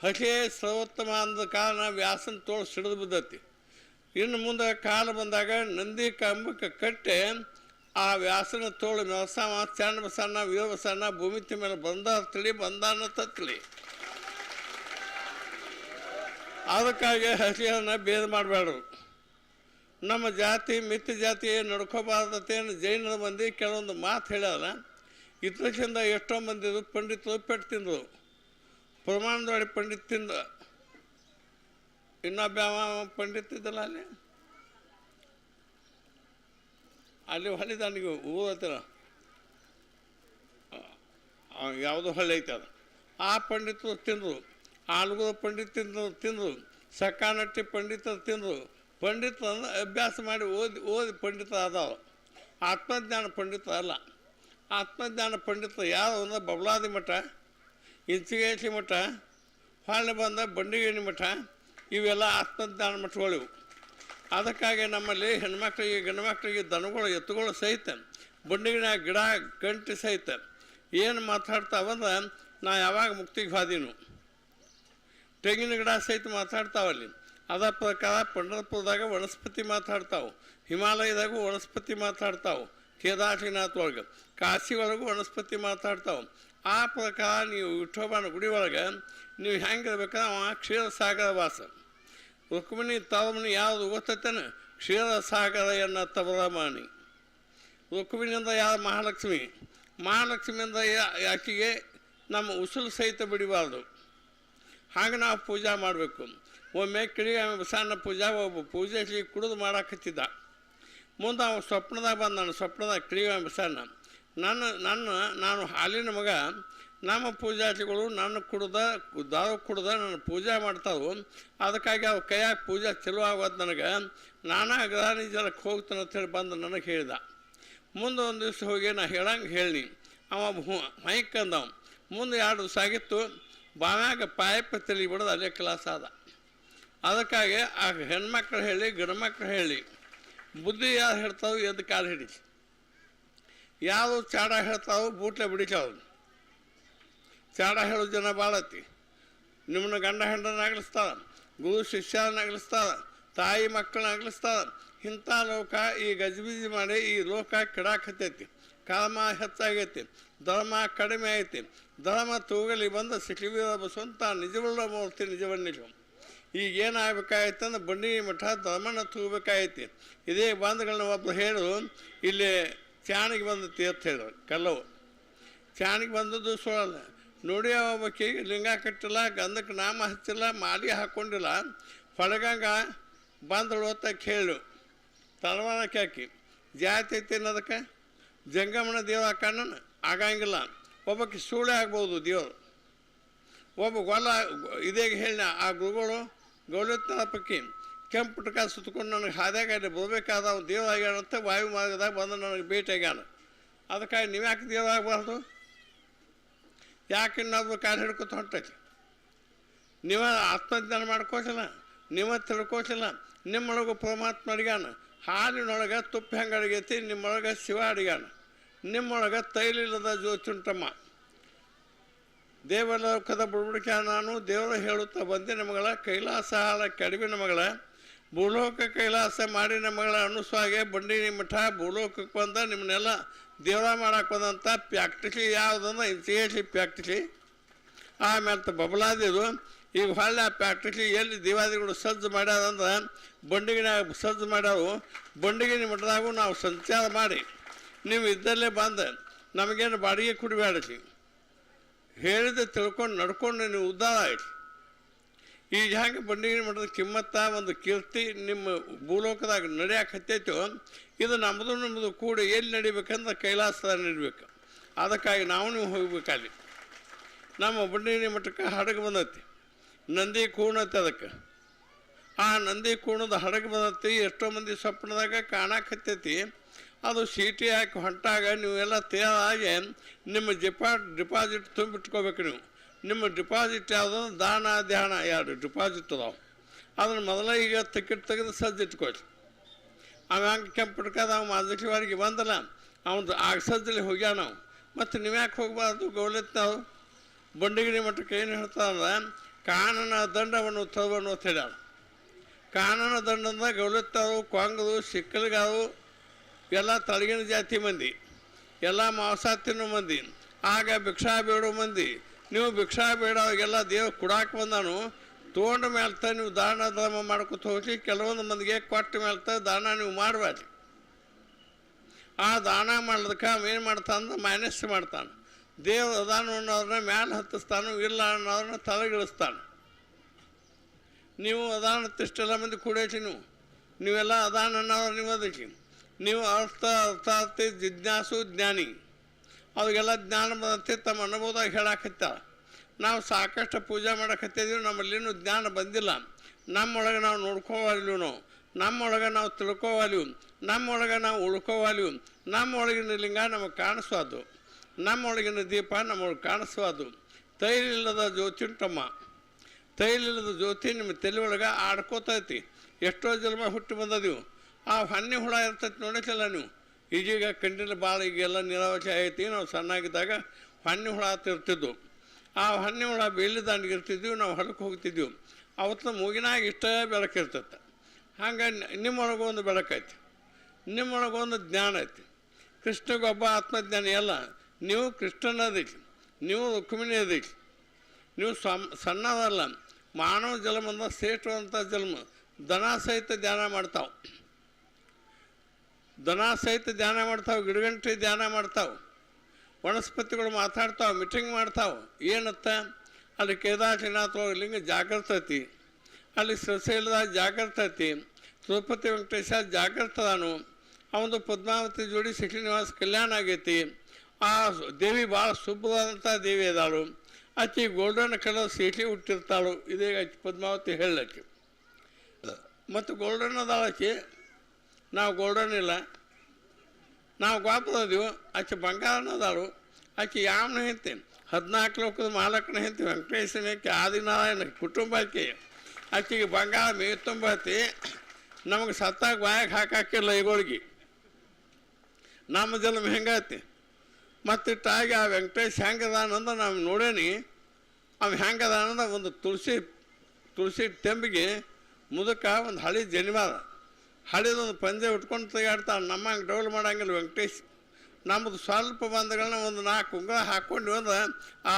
ಹಸಿಯೇ ಸರ್ವೋತ್ತಮ ಅಂದ ಕಾರಣ ವ್ಯಾಸನ ತೋಳು ಸಿಡಿದು ಬಿದ್ದತಿ ಇನ್ನು ಮುಂದೆ ಕಾಲ ಬಂದಾಗ ನಂದಿ ಕಂಬಕ್ಕೆ ಕಟ್ಟೆ ಆ ವ್ಯಾಸನ ತೋಳು ಮೆವಸಾಮ ಚಂಡ ಬಸಣ್ಣ ವೀರ ಬಸಣ್ಣ ಭೂಮಿತಿ ಮೇಲೆ ಬಂದಾರ ತಿಳಿ ಬಂದಾನ ತತ್ತಲಿ ಅದಕ್ಕಾಗಿ ಹಸಿಯನ್ನು ಭೇದ ಮಾಡಬೇಡ್ರು ನಮ್ಮ ಜಾತಿ ಮಿತ್ರ ಜಾತಿ ನಡ್ಕೋಬಾರ್ದತೇನು ಜೈನರ ಮಂದಿ ಕೆಲವೊಂದು ಮಾತು ಹೇಳ್ಯಾರ ಇತ್ತೀಚಿಂದ ಎಷ್ಟೋ ಮಂದಿದು ಪಂಡಿತರು ಪೆಟ್ಟು ತಿಂದರು ಪ್ರಮಾಣದೊಳಗೆ ಪಂಡಿತ ತಿಂದ ಇನ್ನೊಬ್ಬ ಪಂಡಿತ ಇದ್ದಲ್ಲ ಅಲ್ಲಿ ಹೊಲಿದಾನಿಗೆ ಊರು ಹತ್ತಿರ ಯಾವುದೋ ಹೊಳೆ ಐತೆ ಅದು ಆ ಪಂಡಿತರು ತಿಂದರು ಆಲ್ಗೂರು ಪಂಡಿತ ತಿಂದರು ಸಕ್ಕಾನಟ್ಟಿ ಪಂಡಿತರು ತಿಂದರು ಪಂಡಿತರನ್ನು ಅಭ್ಯಾಸ ಮಾಡಿ ಓದಿ ಪಂಡಿತ ಅದಾವ ಆತ್ಮಜ್ಞಾನ ಪಂಡಿತ ಅಲ್ಲ ಆತ್ಮಜ್ಞಾನ ಪಂಡಿತ ಯಾರು ಅಂದ್ರೆ ಬಬಲಾದಿ ಮಠ ಇಂಚಿಗೇಸಿ ಮಠ ಹೊಳ್ಳಿ ಬಂದ ಬಂಡಿಗೇಣಿ ಮಠ ಇವೆಲ್ಲ ಆತ್ಮಜ್ಞಾನ ಮಠಗಳಿವು ಅದಕ್ಕಾಗಿ ನಮ್ಮಲ್ಲಿ ಹೆಣ್ಮಕ್ಳಿಗೆ ಗಂಡು ಮಕ್ಕಳಿಗೆ ದನಗಳು ಎತ್ತುಗಳು ಸಹಿತ ಬಂಡಿಗಿನ ಗಿಡ ಗಂಟೆ ಸಹಿತ ಏನು ಮಾತಾಡ್ತಾವಂದ್ರೆ ನಾ ಯಾವಾಗ ಮುಕ್ತಿಗೆ ಹಾದೀನು ತೆಂಗಿನ ಗಿಡ ಸಹಿತ ಮಾತಾಡ್ತಾವಲ್ಲಿ ಅದ ಪ್ರಕಾರ ಪಂಢರಪುರದಾಗ ವನಸ್ಪತಿ ಮಾತಾಡ್ತಾವೆ ಹಿಮಾಲಯದಾಗೂ ವನಸ್ಪತಿ ಮಾತಾಡ್ತಾವೆ ಕೇದಾರನಾಥ್ ಒಳಗೆ ಕಾಶಿ ಒಳಗೂ ವನಸ್ಪತಿ ಮಾತಾಡ್ತಾವೆ ಆ ಪ್ರಕಾರ ನೀವು ವಿಠೋಬನ ಗುಡಿ ಒಳಗೆ ನೀವು ಹೆಂಗಿರ್ಬೇಕಾದ್ರೆ ಅವ ಕ್ಷೀರಸಾಗರ ವಾಸ ರುಕ್ಮಿಣಿ ತವಮಣಿ ಯಾವುದು ಗೊತ್ತೈತೇನೆ ಕ್ಷೀರಸಾಗರ ಎನ್ನ ತವರಮಾಣಿ ರುಕ್ಮಿಣಿಯಿಂದ ಯಾರು ಮಹಾಲಕ್ಷ್ಮಿಯಿಂದ ಆಕೆಗೆ ನಮ್ಮ ಉಸುಲು ಸಹಿತ ಬಿಡಬಾರ್ದು ಹಾಗೆ ನಾವು ಪೂಜೆ ಮಾಡಬೇಕು ಒಮ್ಮೆ ಕಿಡಿಗಾಮಿ ಬಸಣ್ಣ ಪೂಜಾ ಒಬ್ಬ ಪೂಜೆಗೆ ಕುಡಿದು ಮಾಡಾಕತ್ತಿದ್ದ ಮುಂದೆ ಅವನು ಸ್ವಪ್ನದಾಗ ಬಂದಾನು ಸ್ವಪ್ನದಾಗ ಕಿಡಿಗಾಮಿ ಬಸಣ್ಣ ನಾನು ಹಾಲಿನ ಮಗ ನಮ್ಮ ಪೂಜಾರಿಗಳು ದಾರು ಕುಡ್ದ ನನ್ನ ಪೂಜೆ ಮಾಡ್ತಾವೆ ಅದಕ್ಕಾಗಿ ಅವ್ರ ಕೈಯಾಗ ಪೂಜೆ ಚಲೋ ಆಗೋದು ನನಗೆ ನಾನಾ ಗ್ರಹಣಿ ಜಲಕ್ಕೆ ಹೋಗ್ತಾನೆ ಅಂತೇಳಿ ಬಂದು ನನಗೆ ಹೇಳಿದ ಮುಂದೆ ಒಂದು ದಿವಸ ಹೋಗಿ ನಾ ಹೇಳಂಗೆ ಹೇಳಿ ಅವ ಮೈಕಂದವ ಮುಂದೆ 2 ದಿವಸ ಆಗಿತ್ತು ಬಾವ್ಯಾಗ ಪಾಯಪ್ಪ ತಲೆ ಬಿಡೋದು ಅಲ್ಲೇ ಕ್ಲಾಸ್ ಆದ ಅದಕ್ಕಾಗಿ ಆ ಹೆಣ್ಮಕ್ಳು ಹೇಳಿ ಗಂಡು ಮಕ್ಳು ಹೇಳಿ ಬುದ್ಧಿ ಯಾರು ಹೇಳ್ತಾವೆ ಎದ್ದು ಕಾಲು ಹಿಡಿ ಯಾವುದು ಚಾಡ ಹೇಳ್ತಾವೆ ಬೂಟ್ಲೆ ಬಿಡಿತಾವು ಚಾಡ ಹೇಳೋ ಜನ ಭಾಳತಿ ನಿಮ್ಮನ್ನ ಗಂಡ ಹೆಂಡನ ಅಗಲಿಸ್ತಾರ ಗುರು ಶಿಷ್ಯರನ್ನ ಅಗಲಿಸ್ತಾರ ತಾಯಿ ಮಕ್ಕಳನ್ನ ಅಗಲಿಸ್ತಾರ ಇಂಥ ಲೋಕ ಈ ಗಜಿಬಿಜಿ ಮಾಡಿ ಈ ಲೋಕ ಕೆಡಾಕತ್ತೈತಿ ಕಾಮ ಹೆಚ್ಚಾಗೈತಿ ಧರ್ಮ ಕಡಿಮೆ ಐತಿ ಧರ್ಮ ತೂಗಲಿ ಬಂದು ಸಿಕ್ಕಿವೀರ ಬಸವಂತ ನಿಜವಲ್ಲ ಮೂರ್ತಿ ನಿಜವನ್ನಿಲ್ಲ ಈಗ ಏನಾಗಬೇಕಾಯ್ತು ಅಂದ್ರೆ ಬಂಡಿ ಮಠ ಧರ್ಮನ ತೂಗಬೇಕಾಗೈತಿ ಇದೇ ಬಂಧುಗಳನ್ನ ಒಬ್ಬರು ಹೇಳು ಇಲ್ಲಿ ಚಾಣಿಗೆ ಬಂದತಿ ಅಂತ ಹೇಳೋರು ಕಲ್ಲವು ಚಾಣಿಗೆ ಬಂದದ್ದು ಸುಳ್ಳಲ್ಲ ನೋಡಿ ಒಬ್ಬಾಕಿಗೆ ಲಿಂಗ ಕಟ್ಟಿಲ್ಲ ಗಂಧಕ್ಕೆ ನಾಮ ಹಚ್ಚಿಲ್ಲ ಮಾಲಿ ಹಾಕ್ಕೊಂಡಿಲ್ಲ ಹೊಳಗಂಗ ಬಂದಳು ಅಂತ ಕೇಳು ತಲವಾರಕ್ಕೆ ಹಾಕಿ ಜಾತಿ ಐತಿ ಅನ್ನೋದಕ್ಕೆ ಜಂಗಮನ ದೇವ ಕಣ್ಣನ ಆಗಂಗಿಲ್ಲ ಒಬ್ಬಕ್ಕೆ ಸುಳ್ಳೆ ಆಗ್ಬೋದು ದೇವರು ಒಬ್ಬ ಗೊಲ್ಲ ಇದೇ ಹೇಳ ಆ ಗುರುಗಳು ಗೌಲತ್ನ ಪಕ್ಕಿ ಕೆಂಪು ಪುಟಕ ಸುತ್ಕೊಂಡು ನನಗೆ ಹಾದ್ಯಾಗ ಅಲ್ಲಿ ಬರಬೇಕಾದ ಅವ್ನು ದೇವರಾಗ್ಯಾನಂತ ವಾಯು ಮಾರ್ಗದಾಗ ಬಂದು ನನಗೆ ಭೇಟಿಯಾಗ್ಯಾನ. ಅದಕ್ಕಾಗಿ ನೀವು ಯಾಕೆ ದೇವರಾಗಬಾರ್ದು? ಯಾಕೆ ಇನ್ನೊಬ್ರು ಕಾಲು ಹಿಡ್ಕೊತ ಹೊಂಟೈತಿ? ನೀವು ಆತ್ಮಜ್ಞಾನ ಮಾಡ್ಕೋಸಿಲ್ಲ, ನೀವು ತಿಳ್ಕೋಸಿಲ್ಲ. ನಿಮ್ಮೊಳಗೆ ಪರಮಾತ್ಮ ಅಡಿಗಾನ, ಹಾಲಿನೊಳಗೆ ತುಪ್ಪ ಹೆಂಗೆ ಅಡಿಗೈತಿ, ನಿಮ್ಮೊಳಗೆ ಶಿವ ಅಡಿಗಾನ, ನಿಮ್ಮೊಳಗೆ ತೈಲಿಲ್ಲದ ಜ್ಯೋತಿಂಟಮ್ಮ. ದೇವಲೋಕದ ಬುಡ್ಬುಡಿಕೆ ನಾನು ದೇವರು ಹೇಳುತ್ತಾ ಬಂದೆ ನಮಗಳ ಕೈಲಾಸ ಹಾಲ ಕಡಿಮೆ ನಮಗಳ ಭೂಲೋಕ ಕೈಲಾಸ ಮಾಡಿ ನಮಗಳ ಅನುಸ್ವಾಗೆ ಬಂಡಿನಿ ಮಠ ಭೂಲೋಕಕ್ಕೆ ಬಂದ ನಿಮ್ಮನ್ನೆಲ್ಲ ದೇವರ ಮಾಡಕ್ಕೆ ಬಂದಂಥ ಪ್ಯಾಕ್ಟಿಸಿ ಯಾವುದಂದ್ರೆ ಇಂತಿಹೇಸಿ ಪ್ಯಾಕ್ಟಿಸಿ. ಆಮೇಲೆ ಬಬಲಾದಿದು ಈಗ ಹೊಳ್ಳೆ ಆ ಪ್ಯಾಕ್ಟಿಸಿ ಎಲ್ಲಿ ದೇವಾದಿಗಳು ಸಜ್ಜು ಮಾಡ್ಯಾರಂದ್ರೆ ಬಂಡಿಗಿನಾಗ ಸಜ್ಜು ಮಾಡ್ಯಾವು. ಬಂಡಿಗಿನ ಮಠದಾಗೂ ನಾವು ಸಂಚಾರ ಮಾಡಿ ನೀವು ಇದ್ದಲ್ಲೇ ಬಂದು ನಮಗೇನು ಬಾಡಿಗೆ ಕುಡಿಬೇಡಿಸಿ, ಹೇಳಿದ ತಿಳ್ಕೊಂಡು ನಡ್ಕೊಂಡು ನೀವು ಉದ್ಧಾರ ಆಯ್ತು. ಈಗ ಹೆಂಗೆ ಬಂಡಿಗಿನ ಮಠದ ಕಿಮ್ಮತ್ತ ಒಂದು ಕೀರ್ತಿ ನಿಮ್ಮ ಭೂಲೋಕದಾಗ ನಡೆಯಕ್ಕೆ ಹತ್ತೈತೋ, ಇದು ನಮ್ಮದು ಕೂಡಿ ಎಲ್ಲಿ ನಡಿಬೇಕಂದ್ರೆ ಕೈಲಾಸದಾಗ ನಡಿಬೇಕು. ಅದಕ್ಕಾಗಿ ನಾವು ನೀವು ಹೋಗ್ಬೇಕಲ್ಲಿ. ನಮ್ಮ ಬಂಡಿಗಿನ ಮಠಕ್ಕೆ ಹಡಗು ಬಂದೈತಿ, ನಂದಿ ಕೂಣೈತಿ. ಅದಕ್ಕೆ ಆ ನಂದಿ ಕೂಣದ ಹಡಗು ಬಂದೈತಿ. ಎಷ್ಟೋ ಮಂದಿ ಸ್ವಪ್ನದಾಗ ಕಾಣಕತ್ತೈತಿ. ಅದು ಸೀಟಿ ಹಾಕಿ ಹೊಂಟಾಗ ನೀವೆಲ್ಲ ತಯಾರಾಗಿ ನಿಮ್ಮ ಡಿಪಾಸಿಟ್ ತುಂಬಿಟ್ಕೋಬೇಕು. ನೀವು ನಿಮ್ಮ ಡಿಪಾಸಿಟ್ ಯಾವುದಂದ್ರೆ ದಾನ ಧ್ಯಾನ ಎರಡು ಡಿಪಾಸಿಟ್ ಅದಾವೆ. ಅದನ್ನು ಮೊದಲ ಈಗ ಟಿಕೆಟ್ ತೆಗೆದು ಸಜ್ಜಿಟ್ಕೊಳ್ಳಿ. ಅವ ಹಂಗೆ ಕೆಂಪಿಡ್ಕದ ಅವ ಮಾದಕವಾರಿಗೆ ಬಂದಲ್ಲ, ಅವನು ಆಗ ಸಜ್ಜಲ್ಲಿ ಹೋಗ್ಯಾನ ನಾವು. ಮತ್ತು ನೀವು ಯಾಕೆ ಹೋಗಬಾರ್ದು? ಗೌಲತ್ ನಾವು ಬಂಡಿಗಿರಿ ಮಠಕ್ಕೆ ಏನು ಹೇಳ್ತಾರಲ್ಲ, ಕಾನನ ದಂಡವನ್ನು ತರುವನ್ನು ಅಂತ ಹೇಳ್ಯಾರ. ಕಾನನ ದಂಡದ ಗೌಲತ್ತವರು, ಕೊಂಗದು, ಸಿಕ್ಕಲ್ಗಾರು ಎಲ್ಲ ತಳಗಿನ ಜಾತಿ ಮಂದಿ, ಎಲ್ಲ ಮಾಂಸ ತಿನ್ನೋ ಮಂದಿ, ಆಗ ಭಿಕ್ಷಾ ಬೇಡೋ ಮಂದಿ. ನೀವು ಭಿಕ್ಷಾ ಬೇಡೋವಾಗೆಲ್ಲ ದೇವ್ರು ಕುಡಾಕೆ ಬಂದಾನು. ತೊಗೊಂಡ ಮೇಲ್ತ ನೀವು ದಾನ ಧರ್ಮ ಮಾಡ್ಕೊತ ಹೋಗಿ ಕೆಲವೊಂದು ಮಂದಿಗೆ ಕೊಟ್ಟ ಮೇಲ್ತ ದಾನ ನೀವು ಮಾಡಬೇಡ್ರಿ. ಆ ದಾನ ಮಾಡ್ದಕ್ಕೆ ಅವೇನು ಮಾಡ್ತಾನೆ, ಮೈನಸ್ ಮಾಡ್ತಾನೆ. ದೇವ್ರು ಅದಾನ ಅನ್ನೋದನ್ನ ಮ್ಯಾಲೆ ಹತ್ತಿಸ್ತಾನು, ಇಲ್ಲ ಅನ್ನೋದನ್ನ ತಲೆಗಿಳಿಸ್ತಾನೆ. ನೀವು ಅದಾನ ಇಷ್ಟೆಲ್ಲ ಮಂದಿ ಕೂಡೈತಿ. ನೀವೆಲ್ಲ ಅದಾನ ಅನ್ನೋರು ನೀವು ಅದಕ್ಕೆ ನೀವು ಅರ್ಥಾರ್ಥಿ ಜಿಜ್ಞಾಸು ಜ್ಞಾನಿ. ಅವ್ರಿಗೆಲ್ಲ ಜ್ಞಾನ ಬಂದೈತಿ, ತಮ್ಮ ಅನುಭವದಾಗ ಹೇಳಾಕತ್ತಾರ. ನಾವು ಸಾಕಷ್ಟು ಪೂಜೆ ಮಾಡಕತ್ತಿದ್ದೀವಿ, ನಮ್ಮಲ್ಲಿನೂ ಜ್ಞಾನ ಬಂದಿಲ್ಲ. ನಮ್ಮೊಳಗೆ ನಾವು ನೋಡ್ಕೋವಾಲಿವು, ನಮ್ಮೊಳಗೆ ನಾವು ತಿಳ್ಕೋವಾಲಿವು, ನಮ್ಮೊಳಗೆ ನಾವು ಉಳ್ಕೋವಾಲಿವು. ನಮ್ಮೊಳಗಿನ ಲಿಂಗ ನಮಗೆ ಕಾಣಿಸೋದು, ನಮ್ಮೊಳಗಿನ ದೀಪ ನಮ್ಮೊಳಗೆ ಕಾಣಿಸೋದು. ತೈಲಿಲ್ಲದ ಜ್ಯೋತಿಂಟಮ್ಮ, ತೈಲಿಲ್ಲದ ಜ್ಯೋತಿ ನಿಮ್ಮ ತಲೆ ಒಳಗೆ ಆಡ್ಕೋತೈತಿ. ಎಷ್ಟೋ ಜನ್ಮ ಹುಟ್ಟಿ ಬಂದದೀವು. ಆ ಹಣ್ಣಿ ಹುಳ ಇರ್ತೈತಿ ನೋಡಿಸಲ್ಲ ನೀವು. ಈಗೀಗ ಕಂಡಿಲ್ಲ ಭಾಳ ಈಗೆಲ್ಲ ನಿರಾವಚೆ ಐತಿ. ನಾವು ಸಣ್ಣಾಗಿದ್ದಾಗ ಹಣ್ಣಿ ಹುಳ ಇರ್ತಿದ್ವು. ಆ ಹಣ್ಣಿ ಹುಳ ಬೇಲಿ ದಾಂಡಿಗೆ ಇರ್ತಿದ್ವಿ, ನಾವು ಹೊಲಕ್ಕೆ ಹೋಗ್ತಿದ್ವಿ. ಅವತ್ತು ಮೂಗಿನಾಗ ಇಷ್ಟ ಬೆಳಕಿರ್ತೈತೆ. ಹಂಗೆ ನಿಮ್ಮೊಳಗೊಂದು ಬೆಳಕೈತಿ, ನಿಮ್ಮೊಳಗೊಂದು ಜ್ಞಾನ ಐತಿ. ಕೃಷ್ಣಗೊಬ್ಬ ಆತ್ಮಜ್ಞಾನಿ ಎಲ್ಲ. ನೀವು ಕೃಷ್ಣನದೈತಿ, ನೀವು ರುಕ್ಮಿಣಿ ಅದೈತಿ. ನೀವು ಸಣ್ಣದಲ್ಲ, ಮಾನವ ಜನ್ಮ ಅಂದ್ರೆ ಶ್ರೇಷ್ಠವಂಥ ಜನ್ಮ. ದನ ಸಹಿತ ಧ್ಯಾನ ಮಾಡ್ತಾವೆ, ದನ ಸಹಿತ ಧ್ಯಾನ ಮಾಡ್ತಾವೆ, ಗಿಡಗಂಟೆ ಧ್ಯಾನ ಮಾಡ್ತಾವೆ, ವನಸ್ಪತಿಗಳು ಮಾತಾಡ್ತಾವೆ, ಮೀಟಿಂಗ್ ಮಾಡ್ತಾವೆ. ಏನತ್ತ ಅಲ್ಲಿ ಕೇದಾರನಾಥ ಲಿಂಗ ಜಾಗೃತ ಐತಿ, ಅಲ್ಲಿ ಶ್ರೀಶೈಲದಾಗ ಜಾಗೃತ ಐತಿ, ತಿರುಪತಿ ವೆಂಕಟೇಶ ಜಾಗೃತದಾನು. ಅವನು ಪದ್ಮಾವತಿ ಜೋಡಿ ಶ್ರೀನಿವಾಸ ಕಲ್ಯಾಣ ಆಗೈತಿ. ಆ ದೇವಿ ಭಾಳ ಶುಭವಾದಂಥ ದೇವಿ ಅದಾಳು. ಆಕೆ ಗೋಲ್ಡನ್ ಕಲರ್ ಸೀಟಿ ಹುಟ್ಟಿರ್ತಾಳು. ಇದೇ ಪದ್ಮಾವತಿ ಹೇಳಕ್ಕೆ. ಮತ್ತು ಗೋಲ್ಡನ್ ಅದಾಳಕ್ಕೆ, ನಾವು ಗೋಲ್ಡನ್ ಇಲ್ಲ, ನಾವು ಗೋಪದೀವು. ಆಕೆ ಬಂಗಾರನ ಅದಾಳು. ಆಕೆ ಯಾವನ ಹೆಂತಿ 14 ಲೋಕದ ಮಾಲಕನ ಹೆಂತಿ ವೆಂಕಟೇಶನಕ್ಕೆ ಆದಿನಾರಾಯಣ ಕುಟುಂಬ. ಆಕೆಗೆ ಬಂಗಾರ ಮೇ ತುಂಬತಿ. ನಮಗೆ ಸತ್ತಾಗ ಬಾಯಾಗ ಹಾಕಾಕಿಲ್ಲ ಈಗೋಳಿಗೆ. ನಮ್ಮ ಜನ್ಮ ಹೆಂಗೈತಿ. ಮತ್ತಿಟ್ಟಾಗಿ ಆ ವೆಂಕಟೇಶ್ ಹೆಂಗದಾನಂದ್ರೆ ನಾವು ನೋಡೇನಿ. ಅವು ಹೆಂಗದಾನಂದ್ರೆ ಒಂದು ತುಳಸಿ ತೆಂಬಿಗೆ ಮುದಕ ಒಂದು ಹಳಿ ಜನಿವಾದ ಹಳಿದೊಂದು ಪಂಜೆ ಉಟ್ಕೊಂಡು ತೆಗಾಡ್ತಾನೆ. ನಮ್ಮ ಹಂಗೆ ಡೌಲ್ ಮಾಡಂಗಿಲ್ಲ ವೆಂಕಟೇಶ್. ನಮ್ಮದು ಸ್ವಲ್ಪ ಬಂದಗಳನ್ನ ಒಂದು 4 ಉಂಗುರ ಹಾಕ್ಕೊಂಡು ಅಂದ್ರೆ ಆ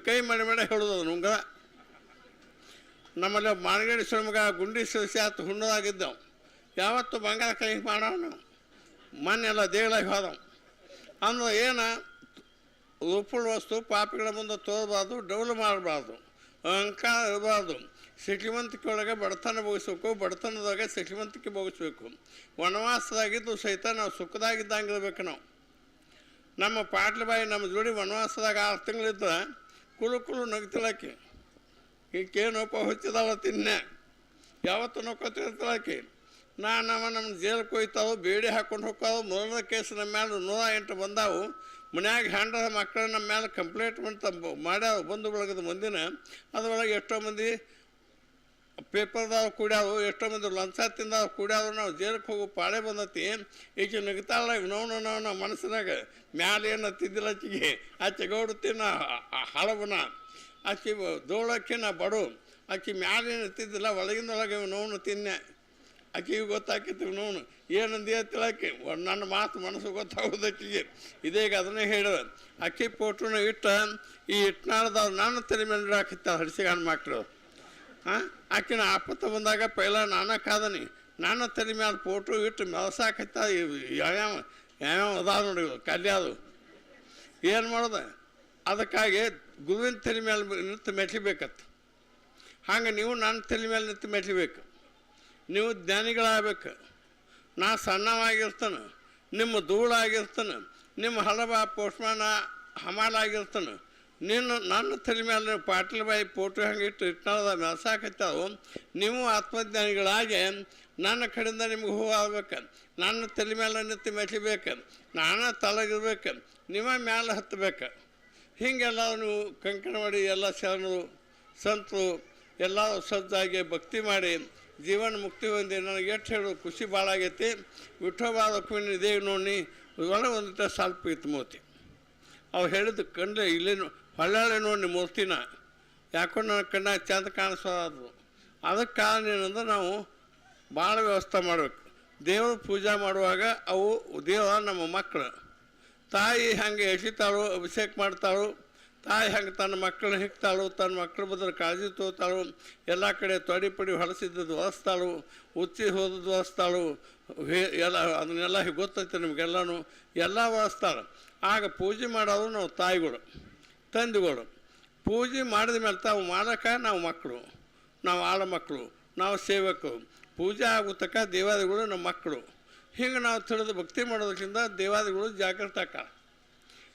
ಕೈ ಮಾಡಿ ಹೇಳೋದು ಅದನ್ನು ಉಂಗುರ. ನಮ್ಮಲ್ಲಿ ಮಾನಗಡಿ ಮಗ ಗುಂಡಿ ಸಸಿ ಆತು ಹುಣ್ಣದಾಗಿದ್ದವು. ಯಾವತ್ತು ಬಂಗಾರ ಕೈ ಮಾಡವ ನಾವು. ಮೊನ್ನೆಲ್ಲ ದೇಗಳಾಗಿ ಹೋದವು ಅಂದ್ರೆ ಏನು ಉಪ್ಪುಳ ವಸ್ತು ಪಾಪಿಗಳ ಮುಂದೆ ತೋರಬಾರ್ದು, ಡೌಲು ಮಾಡಬಾರ್ದು, ಅಹಂಕಾರ ಇರಬಾರ್ದು. ಶ್ರೀಮಂತಿಕೆ ಒಳಗೆ ಬಡತನ ಭೋಗಿಸ್ಬೇಕು, ಬಡತನದಾಗ ಶ್ರೀಮಂತಿಕೆ ಭೋಗಿಸ್ಬೇಕು. ವನವಾಸದಾಗಿದ್ದು ಸಹಿತ ನಾವು ಸುಖದಾಗಿದ್ದಂಗಿರ್ಬೇಕು. ನಾವು ನಮ್ಮ ಪಾಟ್ಲ ಬಾಯಿ ನಮ್ಮ ಜೋಡಿ ವನವಾಸದಾಗ 6 ತಿಂಗಳಿದ್ದ ಕುಳು ನಗ್ತಿಳಕ್ಕೆ ಈಕೇನಪ್ಪ ಹೊಚ್ಚಿದಾಳ ತಿನ್ನೆ ಯಾವತ್ತು ನೋಡ್ಕೊತಿರ್ತಾಳೆ ಆಕೆ. ನಮ್ಮ ಜೈಲಿಗೆ ಕೊಯ್ತಾವು, ಬೇಡಿ ಹಾಕ್ಕೊಂಡು ಹೋಗ್ತಾವು. ಮೊದಲನೇ ಕೇಸ್ ನಮ್ಮ ಮೇಲೆ 108 ಬಂದಾವು. ಮನ್ಯಾಗ ಹ್ಯಾಂಡ್ರ ಮಕ್ಕಳು ನಮ್ಮ ಮೇಲೆ ಕಂಪ್ಲೇಂಟ್ ಮಾಡ್ಯಾವ ಬಂಧು ಬಳಗದ ಮಂದಿನ. ಅದ್ರೊಳಗೆ ಎಷ್ಟೋ ಮಂದಿ ಪೇಪರ್ದವ್ರು ಕೂಡ್ಯಾವು, ಎಷ್ಟೋ ಮಂದಿ ಲಂಚ ತಿಂದವ್ರು ಕೂಡ್ಯಾವು. ನಾವು ಜೈಲಿಗೆ ಹೋಗೋ ಪಾಳೆ ಬಂದತಿ. ಈಚೆ ನಗ್ತಾಳ ನಾವು ಮನಸ್ಸಿನಾಗ ಮ್ಯಾಲೆ ಏನು ಹತ್ತಿದ್ದಿಲ್ಲ ಆಚಿಗೆ. ಆಚೆ ಗೌಡತಿನ ಹಳವನ ಆಚೆ ದೋಳಕ್ಕೆ ನಾ ಬಡು. ಆಕೆ ಮ್ಯಾಲೆ ಏನು ಹತ್ತಿದ್ದಿಲ್ಲ, ಒಳಗಿಂದೊಳಗೆ ನೋವು ತಿನ್ನೆ. ಆಕೆಗೆ ಗೊತ್ತಾಕಿತ್ತು ನೋವು ಏನಂದು ತಿಳಕ್ಕೆ. ನನ್ನ ಮಾತು ಮನಸ್ಸು ಗೊತ್ತಾಗೋದಕ್ಕಿಗೆ ಇದೀಗ ಅದನ್ನೇ ಹೇಳಿದ. ಅಕ್ಕಿ ಫೋಟೋನ ಈ ಇಟ್ನಾಳದವ್ರು ನನ್ನ ತಲೆ ಮೇಲೆ ಇಡಾಕಿತ್ತಾಳೆ ಹಡಿಸಿಗಾನ ಮಕ್ಕಳು. ಆಕಿನ ಆಪತ್ತು ಬಂದಾಗ ಪೈಲ ನಾನ ಕಾದನಿ, ನನ್ನ ತಲೆ ಮೇಲೆ ಫೋಟೋ ಇಟ್ಟು ಮೆಳಸಾಕತ್ತ. ಯಾವ್ಯಾವ ಅದಾವ ನೋಡಿ ಕಲ್ಯಾದು ಏನು ಮಾಡೋದು. ಅದಕ್ಕಾಗಿ ಗುರುವಿನ ತಲೆ ಮೇಲೆ ನಿಂತು ಮೆಟ್ಲಿಬೇಕತ್ತು. ಹಂಗೆ ನೀವು ನನ್ನ ತಲೆ ಮೇಲೆ ನಿಂತು ಮೆಟ್ಲಿಬೇಕು. ನೀವು ಜ್ಞಾನಿಗಳಾಗಬೇಕು. ನಾ ಸಣ್ಣವಾಗಿರ್ತಾನೆ, ನಿಮ್ಮ ಧೂಳಾಗಿರ್ತಾನೆ, ನಿಮ್ಮ ಹಳಬ ಪೋಸ್ಟ್ಮ್ಯಾನ ಹಮಾಲಾಗಿರ್ತಾನೆ. ನನ್ನ ತಲೆ ಮೇಲೆ ನೀವು ಪಾಟೀಲ್ ಬಾಯಿ ಫೋಟೋ ಹಂಗೆ ಇಟ್ನಾಳದ ಮೆಲ್ಸಾಕತ್ತಾವು. ನೀವು ಆತ್ಮಜ್ಞಾನಿಗಳಾಗಿ ನನ್ನ ಕಡೆಯಿಂದ ನಿಮ್ಗೆ ಹೂ ಆಗ್ಬೇಕು. ನನ್ನ ತಲೆ ಮೇಲೆ ನಿಂತು ಮೆಟ್ಲಿಬೇಕು. ನಾನೇ ತಲೆಗಿರ್ಬೇಕು, ನಿಮ್ಮ ಮೇಲೆ ಹತ್ತಬೇಕು. ಹೀಗೆಲ್ಲ ನೀವು ಕಂಕಣ ಮಾಡಿ ಎಲ್ಲ ಶರಣರು ಸಂತರು ಎಲ್ಲ ಸಜ್ಜಾಗಿ ಭಕ್ತಿ ಮಾಡಿ ಜೀವನ ಮುಕ್ತಿ ಹೊಂದಿ. ನನಗೆ ಎಷ್ಟು ಹೇಳೋದು ಖುಷಿ ಭಾಳ ಆಗೈತಿ. ವಿಠೋಬಾದ ಕುವಿನ ದೇವಿ ನೋಡಿ ಒಳಗೆ ಒಂದಿಟ್ಟ ಸ್ವಲ್ಪ ಇತ್ತು ಮೂರ್ತಿ. ಅವ್ರು ಹೇಳಿದ್ದು ಕಂಡ್ರೆ ಇಲ್ಲಿ ಹೊಳ್ಳೆ ನೋಡಿ ಮೂರ್ತಿನ ಯಾಕೋ ನನ್ನ ಕಣ್ಣಾಗ ಚಂದ ಕಾಣಿಸೋದು. ಅದಕ್ಕೆ ಕಾರಣ ಏನಂದ್ರೆ ನಾವು ಭಾಳ ವ್ಯವಸ್ಥೆ ಮಾಡಬೇಕು. ದೇವ್ರ ಪೂಜೆ ಮಾಡುವಾಗ ಅವು ದೇವ ನಮ್ಮ ಮಕ್ಕಳು. ತಾಯಿ ಹಾಗೆ ಎಸಿತಾಳು, ಅಭಿಷೇಕ ಮಾಡ್ತಾಳು. ತಾಯಿ ಹಂಗೆ ತನ್ನ ಮಕ್ಕಳನ್ನ ಹಿಕ್ತಾಳು, ತನ್ನ ಮಕ್ಕಳ ಬದ್ರ ಕಾಳಜಿ ತೋತಾಳು. ಎಲ್ಲ ಕಡೆ ತೊಡಿ ಪಡಿ ಹೊಲಸಿದ್ದದ್ದು ಒರೆಸ್ತಾಳು, ಉಚ್ಚಿ ಹೋದದ್ದು ಒರೆಸ್ತಾಳು. ಎಲ್ಲ ಅದನ್ನೆಲ್ಲ ಗೊತ್ತೈತೆ ನಿಮಗೆಲ್ಲನೂ. ಎಲ್ಲ ಒರೆಸ್ತಾಳೆ. ಆಗ ಪೂಜೆ ಮಾಡೋದು ನಾವು ತಾಯಿಗಳು, ತಂದೆಗಳು. ಪೂಜೆ ಮಾಡಿದ ಮೇಲೆ ತಾವು ಮಾಡೋಕೆ ನಾವು ಮಕ್ಕಳು, ನಾವು ಆಳ ಮಕ್ಕಳು, ನಾವು ಸೇವಕರು. ಪೂಜೆ ಆಗುತ್ತಕ ದೇವಾದಿಗಳು ನಮ್ಮ ಮಕ್ಕಳು. ಹಿಂಗೆ ನಾವು ತಿಳಿದು ಭಕ್ತಿ ಮಾಡೋದಕ್ಕಿಂತ ದೇವಾದಿಗಳು ಜಾಗೃತ ಆಕ.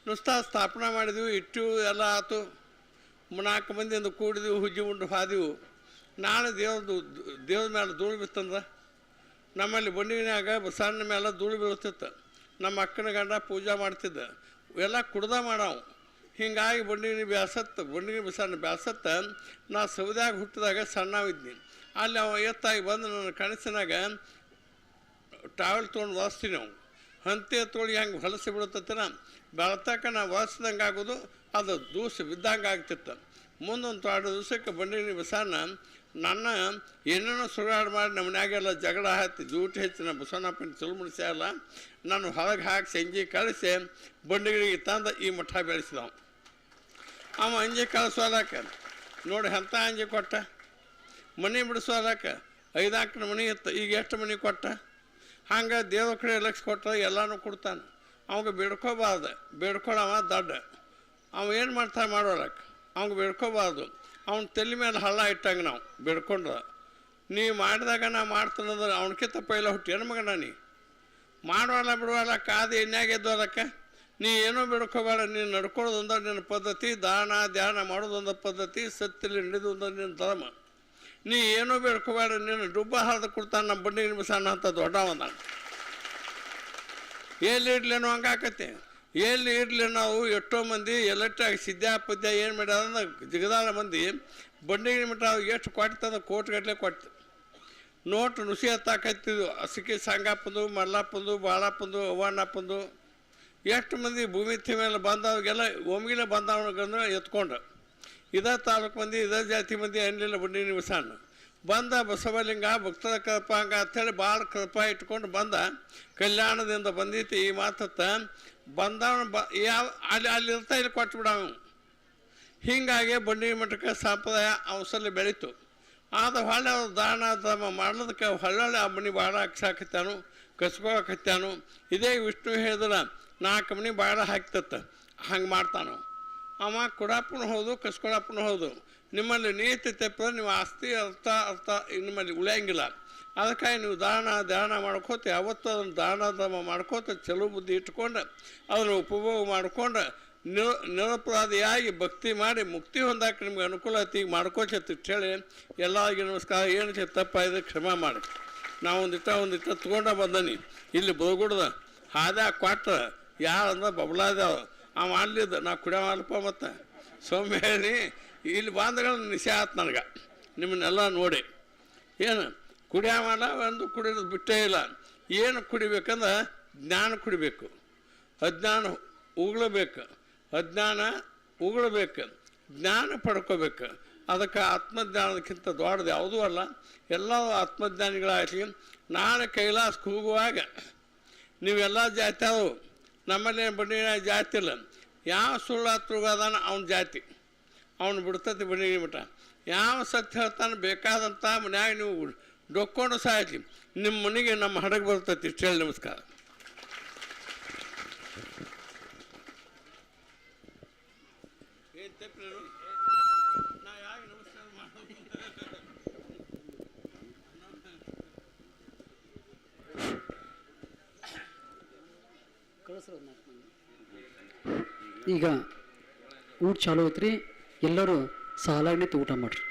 ನುಸ್ತಾ ಸ್ಥಾಪನೆ ಮಾಡಿದ್ವಿ, ಇಟ್ಟು ಎಲ್ಲ ಆಯ್ತು. 4 ಮಂದಿಯಿಂದ ಕೂಡಿದ್ವಿ, ಹುಜ್ಜಿ ಉಂಡು ಹಾದಿವು. ನಾಳೆ ದೇವ್ರ ಮೇಲೆ ಧೂಳು ಬಿತ್ತಂದ್ರೆ ನಮ್ಮಲ್ಲಿ ಬಂಡಿಗಿನ್ಯಾಗ ಬಸಣ್ಣ ಮೇಲೆ ಧೂಳು ಬೀಳ್ತಿತ್ತು. ನಮ್ಮ ಅಕ್ಕನ ಗಂಡ ಪೂಜೆ ಮಾಡ್ತಿದ್ದ. ಎಲ್ಲ ಕುಡ್ದ ಮಾಡವು. ಹೀಗಾಗಿ ಬಂಡಿಗಿನಿ ಬಂಡಿಗಿನಿ ಬಸಣ್ಣ ಬ್ಯಾಸತ್ತ. ನಾ ಸೌದ್ಯಾಗ ಹುಟ್ಟಿದಾಗ ಸಣ್ಣವಿದ್ನಿ. ಅಲ್ಲಿ ಅವ ಎತ್ತಾಗಿ ಬಂದು ನನ್ನ ಕನಸಿನಾಗ ಟ್ರಾವೆಲ್ ತೊಗೊಂಡು ಒರೆಸ್ತೀನಿ. ನಾವು ಹಂತಿ ಎತ್ತೊಳಗೆ ಹೆಂಗೆ ಹೊಲಸಿ ಬಿಡುತ್ತನ ಬೆಳತಕ್ಕ ನಾವು ಒರೆಸ್ದಂಗೆ ಆಗೋದು. ಅದು ದೂಸ ಬಿದ್ದಂಗೆ ಆಗ್ತಿತ್ತು. ಮುಂದೊಂದು 2 ದಿವಸಕ್ಕೆ ಬಂಡಿಗಿನಿ ಬಸಣ್ಣ ನನ್ನ ಏನೇನೋ ಸುಳ್ಳಾಡು ಮಾಡಿ ನಮ್ಮ ಮನ್ಯಾಗೆಲ್ಲ ಜಗಳ ಹತ್ತಿ ಜೂಟಿ ಹೆಚ್ಚಿ ನಮ್ಮ ಬಸವಣ್ಣಪ್ಪನ ಚುಲ್ಮುಡಿಸಿ ಅಲ್ಲ ನಾನು ಹೊರಗೆ ಹಾಕಿ ಸಂಜೆ ಕಳಿಸಿ ಬಂಡಿಗಳಿಗೆ ತಂದು ಈ ಮಠ ಬೆಳೆಸಿದವ. ಅವ ಅಂಜಿ ಕಳಿಸೋದಕ್ಕೆ ನೋಡಿ ಎಂಥ ಅಂಜಿ ಕೊಟ್ಟ. ಮನೆ ಬಿಡಿಸೋದಕ್ಕೆ 5 ಆಕನ ಮನೆ ಇತ್ತು, ಈಗ ಎಷ್ಟು ಮನೆ ಕೊಟ್ಟ. ಹಂಗೆ ದೇವ್ರ ಕಡೆ ಲಕ್ಷ ಕೊಟ್ಟ ಎಲ್ಲನೂ ಕೊಡ್ತಾನೆ. ಅವಾಗ ಬೇಡ್ಕೋಬಾರ್ದು, ಬೇಡ್ಕೊಳವ ದಡ್ಡ. ಅವ ಏನು ಮಾಡ್ತಾನೆ ಮಾಡೋಳಕ್ಕೆ, ಅವಂಗೆ ಬೇಡ್ಕೋಬಾರ್ದು. ಅವ್ನ ತಲೆ ಮೇಲೆ ಹಳ್ಳ ಇಟ್ಟಂಗೆ ನಾವು ಬೇಡ್ಕೊಂಡ್ರೆ. ನೀ ಮಾಡಿದಾಗ ನಾ ಮಾಡ್ತಾನಂದ್ರೆ ಅವನಕ್ಕಿಂತ ಪೈಲ ಹುಟ್ಟಿ ಏನು ಮಗನ ನೀ ಮಾಡೋಲ್ಲ ಬಿಡುವಲ್ಲ ಕಾದು ಎಣ್ಣೆಗೆ ಎದ್ದೋದಕ್ಕೆ. ನೀ ಏನೋ ಬೇಡ್ಕೋಬೇಡ. ನೀನು ನಡ್ಕೊಳ್ಳೋದೊಂದ ನಿನ್ನ ಪದ್ಧತಿ, ದಾನ ಧ್ಯಾನ ಮಾಡೋದೊಂದು ಪದ್ಧತಿ, ಸತ್ತಿಲಿ ಹಿಡಿದೊಂದು ನಿನ್ನ ಧರ್ಮ. ನೀ ಏನೋ ಬೇಡ್ಕೋಬೇಡ. ನೀನು ಡುಬ್ಬ ಹರಿದು ಕೊಡ್ತಾನೆ ನಮ್ಮ ಬಂಡಿಗಿನಿ ಬಸಣ್ಣ ಅಂತ ದೊಡ್ಡವನ. ಎಲ್ಲಿ ಇಡ್ಲೇನೋ ಹಂಗಾಕತಿ. ಎಲ್ಲಿ ಇರಲಿ ನಾವು ಎಷ್ಟೋ ಮಂದಿ ಎಲೆಕ್ಟ್ರಾಗಿ ಸಿದ್ಧಾಪದ್ಯ ಏನು ಮಾಡ್ಯಾರ ಜಿಗದಾಳ ಮಂದಿ ಬಂಡಿಗಿನಿ ಮಠ ಎಷ್ಟು ಕೊಡ್ತದ ಕೋಟ್ಗಟ್ಟಲೆ ಕೊಟ್ಟು ನೋಟ್ ನುಸಿ ಹತ್ತಾಕತ್ತಿದ್ವು. ಅಸಿಕೆ ಸಂಗಪ್ಪಂದು, ಮಲ್ಲಪ್ಪಂದು, ಬಾಳಪ್ಪಂದು, ಅವ್ವಣ್ಣಪ್ಪಂದು ಎಷ್ಟು ಮಂದಿ ಭೂಮಿ ಮೇಲೆ ಬಂದವ್ರಿಗೆಲ್ಲ ಒಮ್ಗಿಲೆ ಬಂದವನಿಗಂದ್ರೆ ಎತ್ಕೊಂಡು ಇದೇ ತಾಲೂಕು ಮಂದಿ, ಇದೇ ಜಾತಿ ಮಂದಿ ಅನ್ನಲಿಲ್ಲ ಬಂಡಿಗಿನಿ ಬಸಣ್ಣ. ಬಂದ ಬಸವಲಿಂಗ ಭಕ್ತರ ಕೃಪಾಂಗ ಅಂಥೇಳಿ ಭಾಳ ಕೃಪಾ ಇಟ್ಕೊಂಡು ಬಂದ. ಕಲ್ಯಾಣದಿಂದ ಬಂದೈತಿ ಈ ಮಾತತ್ತ ಬಂದವನು ಯಾವ ಅಲ್ಲಿ ಇರ್ತಾ ಇಲ್ಲಿ ಕೊಟ್ಟು ಬಿಡವು. ಹೀಗಾಗಿ ಬಂಡಿಗಿನಿ ಮಠಕ್ಕೆ ಸಂಪ್ರದಾಯ ಅವಸಲ್ಲಿ ಬೆಳೀತು. ಆದ ಹೊಳ್ಳೆ ಅವ್ರು ದಾನ ಧರ್ಮ ಮಾಡೋದಕ್ಕೆ ಹೊಳ್ಳೊಳ್ಳೆ ಆ ಮನೆ ಭಾಳ ಹಾಕ್ಸಾಕತ್ತಾನು, ಕಸ್ಕೋಕತ್ತಾನು. ಇದೇ ವಿಷ್ಣು ಹೇಳಿದ್ರೆ 4 ಮನೆ ಭಾಳ ಹಾಕ್ತತ್ತ. ಹಂಗೆ ಮಾಡ್ತಾನು ಅವ. ಕುಡಾಪನು ಹೌದು, ಕಸ್ಕೊಳಪ್ಪನು ಹೌದು. ನಿಮ್ಮಲ್ಲಿ ನೀತಿ ತಪ್ಪಿದ್ರೆ ನೀವು ಆಸ್ತಿ ಅರ್ಥ ನಿಮ್ಮಲ್ಲಿ ಉಳಿಯಂಗಿಲ್ಲ. ಅದಕ್ಕಾಗಿ ನೀವು ದಾನ ಮಾಡ್ಕೋತ ಯಾವತ್ತೂ ಅದನ್ನು ದಾನ ಧರ್ಮ ಮಾಡ್ಕೋತ ಚಲೋ ಬುದ್ಧಿ ಇಟ್ಕೊಂಡು ಅದನ್ನು ಉಪಭೋಗ ಮಾಡ್ಕೊಂಡು ನಿರಪರಾಧಿಯಾಗಿ ಭಕ್ತಿ ಮಾಡಿ ಮುಕ್ತಿ ಹೊಂದಾಕ ನಿಮ್ಗೆ ಅನುಕೂಲ ಐತಿ ಈಗ ಮಾಡ್ಕೋಚತ್ತು ಹೇಳಿ ಎಲ್ಲರಿಗೆ ನಮಸ್ಕಾರ. ಏನು ತಪ್ಪಾಯಿದ್ರೆ ಕ್ಷಮಾ ಮಾಡಿ. ನಾವು ಒಂದಿಟ್ಟ ತೊಗೊಂಡ ಬಂದನಿ ಇಲ್ಲಿ ಬೋಗುಡ್ದ ಹಾದ್ಯಾ ಕೊಟ್ಟ ಯಾರಂದ್ರೆ ಬಬಲಾದ್ಯಾವ ಅವ ಅಲ್ಲಿದ್ದ ನಾ ಕುಡಿಯೋ ಅಲ್ಪ ಮತ್ತು ಸೌಮ್ಯ ಹೇಳಿ ಇಲ್ಲಿ ಬಾಂಧಗಳ ನಿಶೆ ಆಯ್ತು ನನಗೆ ನಿಮ್ಮನ್ನೆಲ್ಲ ನೋಡಿ. ಏನು ಕುಡಿಯೋಲ್ಲ ಒಂದು ಕುಡಿಯೋದು ಬಿಟ್ಟೇ ಇಲ್ಲ. ಏನು ಕುಡಿಬೇಕಂದ್ರೆ ಜ್ಞಾನ ಕುಡಿಬೇಕು, ಅಜ್ಞಾನ ಉಗುಳಬೇಕು, ಅಜ್ಞಾನ ಉಗುಳಬೇಕು, ಜ್ಞಾನ ಪಡ್ಕೋಬೇಕು. ಅದಕ್ಕೆ ಆತ್ಮಜ್ಞಾನದಕ್ಕಿಂತ ದೊಡ್ಡದು ಯಾವುದೂ ಅಲ್ಲ. ಎಲ್ಲ ಆತ್ಮಜ್ಞಾನಿಗಳಾಗಲಿ. ನಾಳೆ ಕೈಲಾಸಕ್ಕೆ ಹೋಗುವಾಗ ನೀವೆಲ್ಲ ಜಾತಿ ಅವು, ನಮ್ಮಲ್ಲಿ ಬನ್ನಿ ಜಾತಿ ಇಲ್ಲ. ಯಾವ ಸುಳ್ಳಾತ್ರುಗಾದಾನ ಅವನ ಜಾತಿ ಅವನು ಬಿಡ್ತತಿ ಬನ್ನಿ ಬಿಟ್ಟ. ಯಾವ ಸತ್ಯ ಹೇಳ್ತಾನೆ ಬೇಕಾದಂಥ ಮನ್ಯಾಗ ನೀವು ಡೊಕ್ಕೊಂಡು ಸಾಯ್ತಿ ನಿಮ್ಮ ಮನೆಗೆ ನಮ್ಮ ಹಡಗು ಬರ್ತೈತಿ. ಇಷ್ಟು ಹೇಳಿ ನಮಸ್ಕಾರ. ಈಗ ಊಟ ಚಾಲು ಐತ್ರಿ. ಎಲ್ಲರೂ ಸಾಲಾಗಿ ನಿಂತು ಊಟ ಮಾಡ್ರಿ.